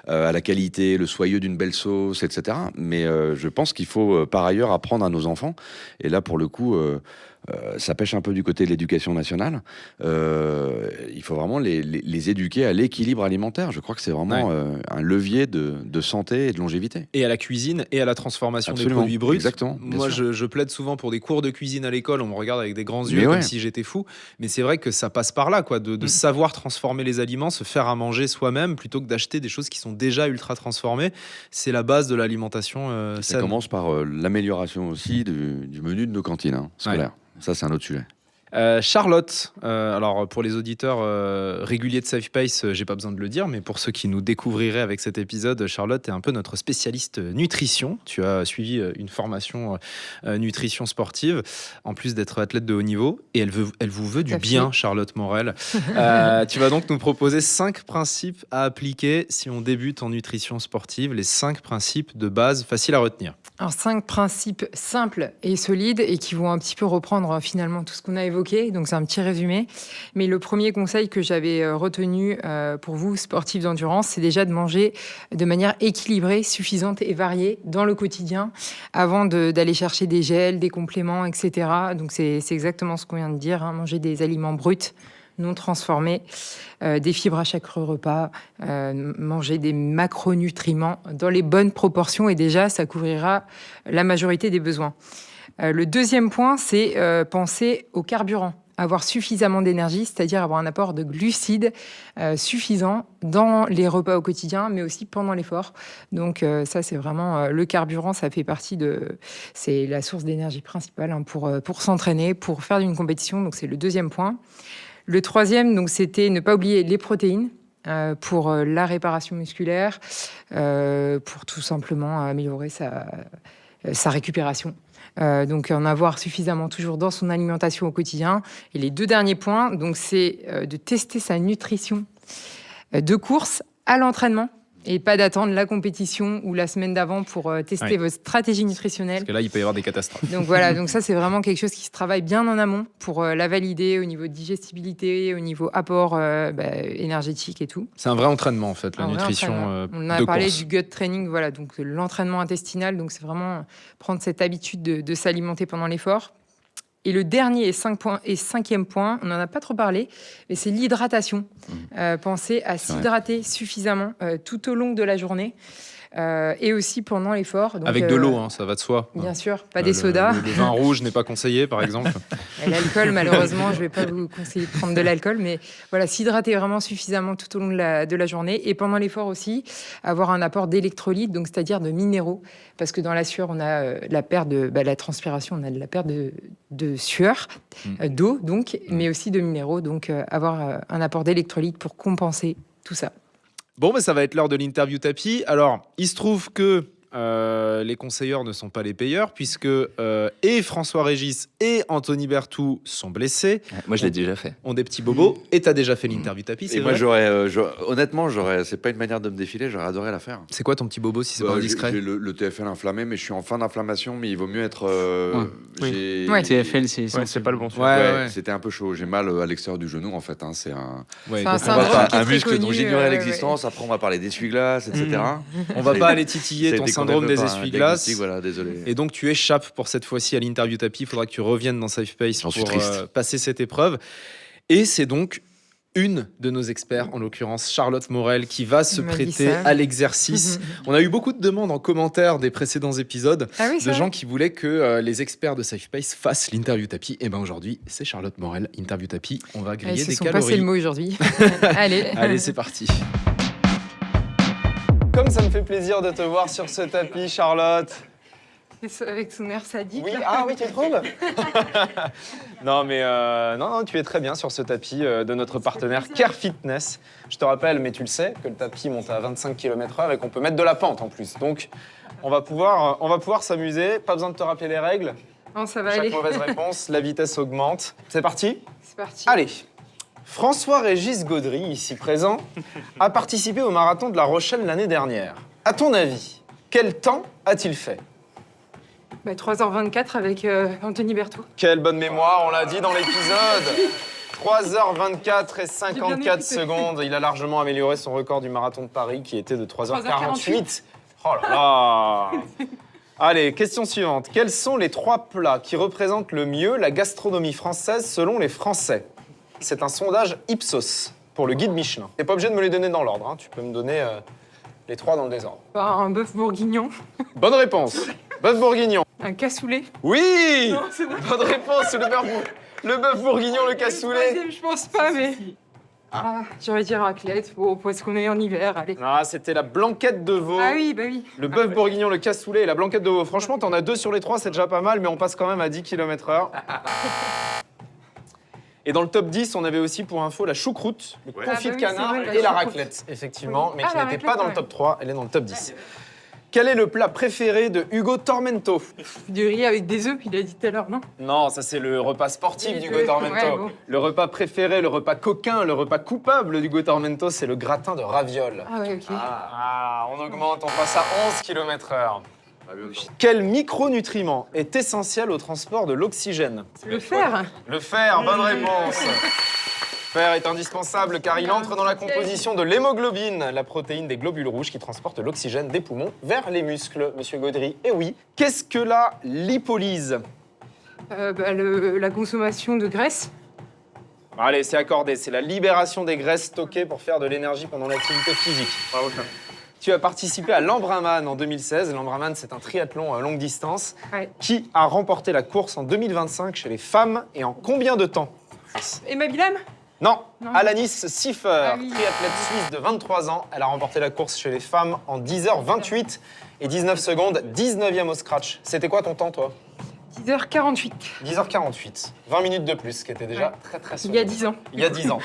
à la qualité, le soyeux d'une belle sauce, etc. Mais je pense qu'il faut, par ailleurs, apprendre à nos enfants. Et là, pour le coup... ça pêche un peu du côté de l'éducation nationale. Il faut vraiment les éduquer à l'équilibre alimentaire. Je crois que c'est vraiment un levier de santé et de longévité. Et à la cuisine et à la transformation des produits bruts. Exactement. Moi, je plaide souvent pour des cours de cuisine à l'école. On me regarde avec des grands yeux comme si j'étais fou. Mais c'est vrai que ça passe par là, quoi, de savoir transformer les aliments, se faire à manger soi-même plutôt que d'acheter des choses qui sont déjà ultra transformées. C'est la base de l'alimentation saine. Ça commence par l'amélioration aussi du menu de nos cantines scolaires. Ça, c'est un autre sujet. Charlotte, alors pour les auditeurs réguliers de Safe Pace, j'ai pas besoin de le dire, mais pour ceux qui nous découvriraient avec cet épisode, Charlotte est un peu notre spécialiste nutrition. Tu as suivi une formation nutrition sportive, en plus d'être athlète de haut niveau, et elle vous veut du bien, Charlotte Morel. Tu vas donc nous proposer 5 principes à appliquer si on débute en nutrition sportive, les 5 principes de base faciles à retenir. Alors 5 principes simples et solides et qui vont un petit peu reprendre finalement tout ce qu'on a évoqué évoqué, donc c'est un petit résumé. Mais le premier conseil que j'avais retenu pour vous, sportifs d'endurance, c'est déjà de manger de manière équilibrée, suffisante et variée dans le quotidien avant d'aller chercher des gels, des compléments, etc. Donc c'est exactement ce qu'on vient de dire, hein, manger des aliments bruts, non transformés, des fibres à chaque repas, manger des macronutriments dans les bonnes proportions et déjà ça couvrira la majorité des besoins. Le deuxième point, c'est penser au carburant. Avoir suffisamment d'énergie, c'est-à-dire avoir un apport de glucides suffisant dans les repas au quotidien, mais aussi pendant l'effort. Donc ça, c'est vraiment le carburant, ça fait partie c'est la source d'énergie principale hein, pour s'entraîner, pour faire une compétition. Donc c'est le deuxième point. Le troisième, donc, c'était ne pas oublier les protéines pour la réparation musculaire, pour tout simplement améliorer sa récupération. Donc en avoir suffisamment toujours dans son alimentation au quotidien. Et les deux derniers points, donc c'est de tester sa nutrition de course à l'entraînement et pas d'attendre la compétition ou la semaine d'avant pour tester votre stratégie nutritionnelle. Parce que là, il peut y avoir des catastrophes. Donc voilà, donc ça c'est vraiment quelque chose qui se travaille bien en amont pour la valider au niveau de digestibilité, au niveau apport énergétique et tout. C'est un vrai entraînement en fait, la nutrition On a parlé du gut training, voilà, donc l'entraînement intestinal, donc c'est vraiment prendre cette habitude de s'alimenter pendant l'effort. Et le dernier et cinquième point, on n'en a pas trop parlé, mais c'est l'hydratation. Pensez à s'hydrater suffisamment tout au long de la journée et aussi pendant l'effort. Donc, avec de l'eau, hein, ça va de soi. Bien sûr, pas des sodas. Le vin rouge n'est pas conseillé, par exemple. L'alcool, malheureusement, je ne vais pas vous conseiller de prendre de l'alcool, mais voilà, s'hydrater vraiment suffisamment tout au long de la journée. Et pendant l'effort aussi, avoir un apport d'électrolytes, donc c'est-à-dire de minéraux. Parce que dans la sueur, on a la perte de la transpiration, on a de la perte de sueur, d'eau, donc, mais aussi de minéraux. Donc, avoir un apport d'électrolytes pour compenser tout ça. Bon, ça va être l'heure de l'interview tapis. Alors, il se trouve que les conseilleurs ne sont pas les payeurs, puisque et François Régis et Anthony Berthoud sont blessés. Moi, je l'ai déjà fait. Ont des petits bobos. Et tu as déjà fait l'interview tapis, c'est Et vrai? moi, honnêtement, c'est pas une manière de me défiler, j'aurais adoré la faire. C'est quoi ton petit bobo, si c'est pas indiscret? J'ai le TFL inflammé, mais je suis en fin d'inflammation, mais il vaut mieux être... TFL, c'est pas le bon sujet. Ouais. C'était un peu chaud. J'ai mal à l'extérieur du genou, en fait. Hein. C'est un muscle dont j'ignorais l'existence. Après, on va parler d'essuie-glace, etc. On va pas aller titiller ton syndrome des essuie-glaces. Voilà, désolé. Et donc, tu échappes pour cette fois-ci à l'interview tapis. Il faudra que tu reviennes dans Safe Pace pour passer cette épreuve. Et c'est donc une de nos experts, en l'occurrence Charlotte Morel, qui va se prêter à l'exercice. On a eu beaucoup de demandes en commentaire des précédents épisodes de gens qui voulaient que les experts de Safe Pace fassent l'interview tapis. Et bien aujourd'hui, c'est Charlotte Morel, interview tapis. On va griller des calories. Ils se sont passés le mot aujourd'hui. Allez, c'est parti. Comme ça me fait plaisir de te voir sur ce tapis, Charlotte. Avec son air sadique. Oui, tu trouves? Non, mais non, tu es très bien sur ce tapis de notre partenaire Care Fitness. Je te rappelle, mais tu le sais, que le tapis monte à 25 km/h et qu'on peut mettre de la pente en plus. Donc, on va pouvoir s'amuser. Pas besoin de te rappeler les règles. Non, ça va aller. Chaque mauvaise réponse, la vitesse augmente. C'est parti? C'est parti. Allez. François-Régis Gaudry, ici présent, a participé au marathon de La Rochelle l'année dernière. À ton avis, quel temps a-t-il fait? 3h24 avec Anthony Berthoud. Quelle bonne mémoire, on l'a dit dans l'épisode. 3h24 et 54 secondes. Il a largement amélioré son record du marathon de Paris qui était de 3h48. Oh là là. Allez, question suivante. Quels sont les 3 plats qui représentent le mieux la gastronomie française selon les Français? C'est un sondage Ipsos pour le guide Michelin. T'es pas obligé de me les donner dans l'ordre, hein. Tu peux me donner les 3 dans le désordre. Un bœuf bourguignon. Bonne réponse. Bœuf bourguignon. Un cassoulet. Oui. Bonne réponse, le bœuf bourguignon, le cassoulet. Je pense pas, mais... j'aurais dit raclette, parce qu'on est en hiver, allez. Non, c'était la blanquette de veau. Ah oui, bah oui. Le bœuf bourguignon, le cassoulet et la blanquette de veau. Franchement, t'en as 2 sur les 3, c'est déjà pas mal, mais on passe quand même à 10 km/h. Et dans le top 10, on avait aussi, pour info, la choucroute, le confit de canard et la raclette, effectivement, mais qui n'était pas dans le top 3, elle est dans le top 10. Quel est le plat préféré de Hugo Tormento? Du riz avec des œufs, il a dit tout à l'heure, non? Non, ça c'est le repas sportif d'Hugo Tormento. Ouais, bon. Le repas préféré, le repas coquin, le repas coupable d'Hugo Tormento, c'est le gratin de ravioles. Ah ouais, ok. On augmente, on passe à 11 km/h. Quel micronutriment est essentiel au transport de l'oxygène? Le fer. Le fer, bonne réponse. Le fer est indispensable car il entre dans la composition de l'hémoglobine, la protéine des globules rouges qui transporte l'oxygène des poumons vers les muscles, Monsieur Gaudry. Et oui, qu'est-ce que la lipolyse? La consommation de graisse. Allez, c'est accordé, c'est la libération des graisses stockées pour faire de l'énergie pendant l'activité physique. Bravo. Tu as participé à l'Ambraman en 2016. L'Ambraman, c'est un triathlon à longue distance. Ouais. Qui a remporté la course en 2025 chez les femmes et en combien de temps? Emma Bilam. Non, Non. Alanis Siffer, Ah oui. triathlète suisse de 23 ans. Elle a remporté la course chez les femmes en 10h28 et 19 secondes, 19e au scratch. C'était quoi ton temps, toi? 10h48. 10h48. 20 minutes de plus, ce qui était déjà très très Il solide. y a 10 ans. Il y a 10 ans.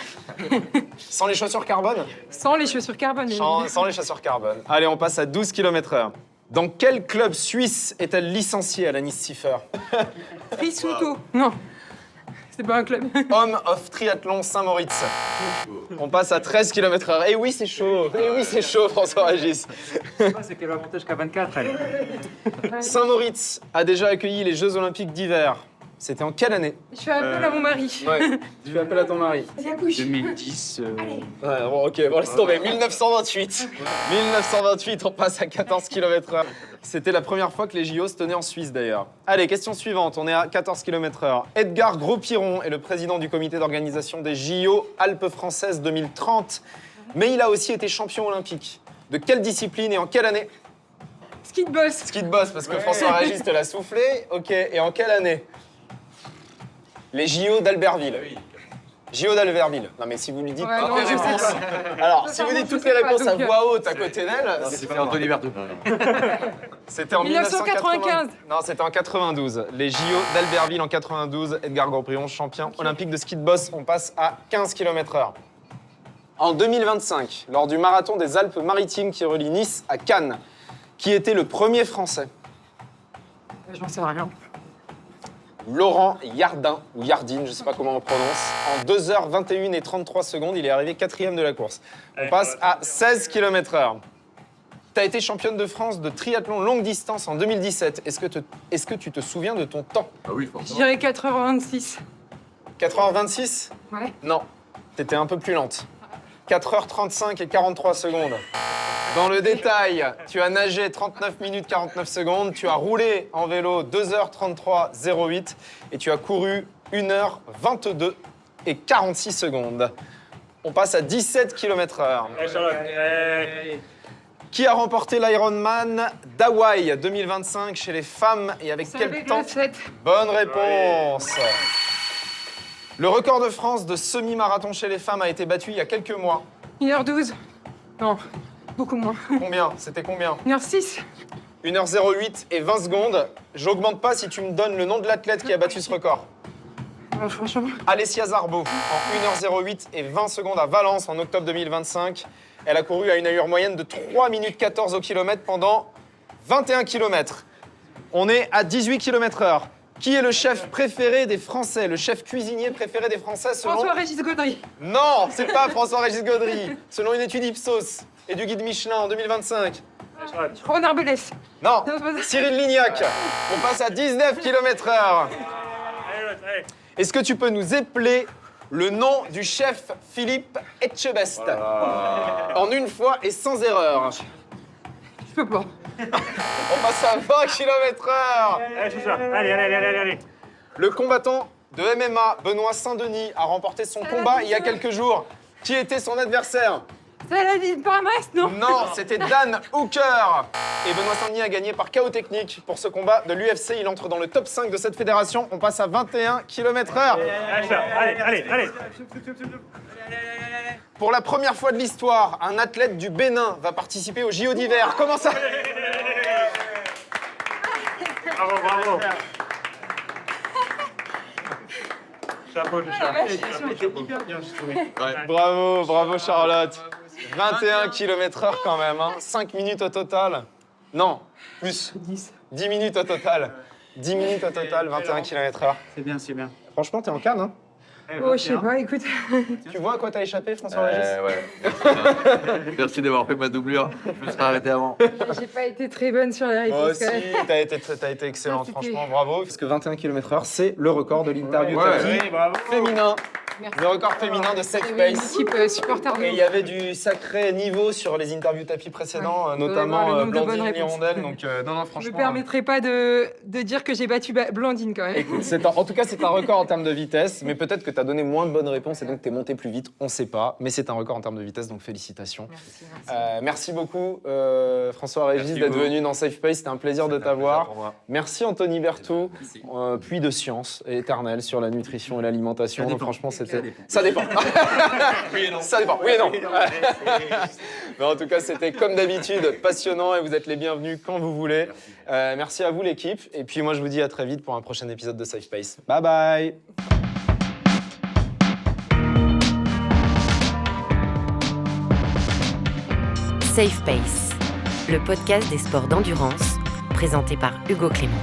Sans les chaussures carbone? Sans les chaussures carbone. Sans les chaussures carbone. Allez, on passe à 12 km/h. Dans quel club suisse est-elle licenciée, Alanis Siffer? Trisuto. Non. C'est pas un club. Homme of Triathlon Saint-Moritz. On passe à 13 km/h. Eh oui, c'est chaud. Eh oui, c'est chaud, François-Régis. C'est qu'elle va monter jusqu'à 24, elle. Saint-Moritz a déjà accueilli les Jeux Olympiques d'hiver. C'était en quelle année? Je fais appel à mon mari. Ouais, tu fais appel à ton mari. 2010. Ouais, bon, ok, bon, laisse tomber. 1928. 1928, on passe à 14 km/h. C'était la première fois que les JO se tenaient en Suisse, d'ailleurs. Allez, question suivante. On est à 14 km/h. Edgar Gros-Piron est le président du comité d'organisation des JO Alpes françaises 2030. Mais il a aussi été champion olympique. De quelle discipline et en quelle année? Ski de boss. Ski de boss, parce que François-Régis te l'a soufflé. Ok, et en quelle année? Les JO d'Albertville. JO d'Albertville. Non, mais si vous lui dites Ouais, toutes non, les je sais réponses. pas. Alors, si Sincèrement, vous dites je toutes sais les pas, réponses à donc, voix haute à côté d'elle, C'est Anthony Berthaud. c'était en 1995. Non, c'était en 92. Les JO d'Albertville en 92. Edgar Gros-Piron, champion olympique de ski de boss. On passe à 15 km/h. En 2025, lors du marathon des Alpes-Maritimes qui relie Nice à Cannes, qui était le premier Français? J'en sais rien. Laurent Yardin, ou Yardine, je ne sais pas comment on prononce. En 2h21 et 33 secondes, il est arrivé 4e de la course. On passe à 16 km/h. Tu as été championne de France de triathlon longue distance en 2017. Est-ce que tu te souviens de ton temps? Ah oui, Je forcément. dirais 4h26. 4h26? Ouais. Non, tu étais un peu plus lente. 4h35 et 43 secondes. Dans le détail, tu as nagé 39 minutes 49 secondes, tu as roulé en vélo 2h33,08 et tu as couru 1h22 et 46 secondes. On passe à 17 km/h. Qui a remporté l'Ironman d'Hawaï 2025 chez les femmes et avec quel temps? Bonne réponse. Le record de France de semi-marathon chez les femmes a été battu il y a quelques mois. 1h12. Non, beaucoup moins. Combien? C'était combien? 1h06. 1h08 et 20 secondes. J'augmente pas si tu me donnes le nom de l'athlète qui a battu ce record. Franchement. Alessia Zarbo, en 1h08 et 20 secondes à Valence en octobre 2025. Elle a couru à une allure moyenne de 3 minutes 14 au kilomètre pendant 21 km. On est à 18 km/h. Qui est le chef préféré des Français? Le chef cuisinier préféré des Français selon... François-Régis Gaudry. Non, c'est pas François-Régis Gaudry. Selon une étude Ipsos et du guide Michelin en 2025. Ron Arbelès. Non, Non, c'est pas ça. Cyril Lignac. On passe à 19 km/h. Est-ce que tu peux nous épeler le nom du chef Philippe Etchebest en une fois et sans erreur? Je peux pas. On passe à 20 km/h. Allez. Le combattant de MMA, Benoît Saint-Denis, a remporté son combat il y a quelques jours. Qui était son adversaire? Ça l'a dit par Brest, non? Non, c'était Dan Hooker. Et Benoît Saint-Denis a gagné par KO technique pour ce combat de l'UFC. Il entre dans le top 5 de cette fédération. On passe à 21 km/h. Allez. Pour la première fois de l'histoire, un athlète du Bénin va participer aux JO d'hiver. Comment ça? Bravo. Chapeau. Bravo Charlotte. 21 km/h quand même, hein. 5 minutes au total. Non, plus. 10 minutes au total. 10 minutes au total, 21 km/h. C'est bien. Franchement, t'es en canne, hein? Oh, je sais pas, écoute. Tu vois à quoi t'as échappé, François-Régis? Ouais. Merci d'avoir fait ma doublure. Je me serais arrêté avant. J'ai pas été très bonne sur les réponses. Moi aussi, quand même. t'as été excellente, C'était- franchement, bravo. Parce que 21 km/h, c'est le record de l'interview Ouais. tapis féminin. Merci. Le record féminin de Safe Il y avait une Pace. équipe supporter de Et il y avait du sacré niveau sur les interviews tapis précédents, Ouais. Faudrait voir notamment le nombre de bonnes Blandine réponses. Hirondelle. Donc, non, Je franchement. me permettrai pas de dire que j'ai battu Blandine quand même. Écoute, en tout cas, c'est un record en termes de vitesse, mais peut-être que tu as donné moins de bonnes réponses et donc tu es monté plus vite, on ne sait pas. Mais c'est un record en termes de vitesse, donc félicitations. Merci. Merci beaucoup, François-Régis, Merci d'être beaucoup. venu dans Safe Pace. C'était un plaisir de t'avoir. Merci Anthony Berthoud, Merci. puits de science éternelle sur la nutrition et l'alimentation. Ça Donc, dépend. franchement, c'était. Ça dépend. Ça dépend. Oui et non. Ça dépend. Oui et non. Mais en tout cas, c'était comme d'habitude passionnant et vous êtes les bienvenus quand vous voulez. Merci à vous, l'équipe. Et puis, moi, je vous dis à très vite pour un prochain épisode de Safe Pace. Bye bye. Safe Pace, le podcast des sports d'endurance, présenté par Hugo Clément.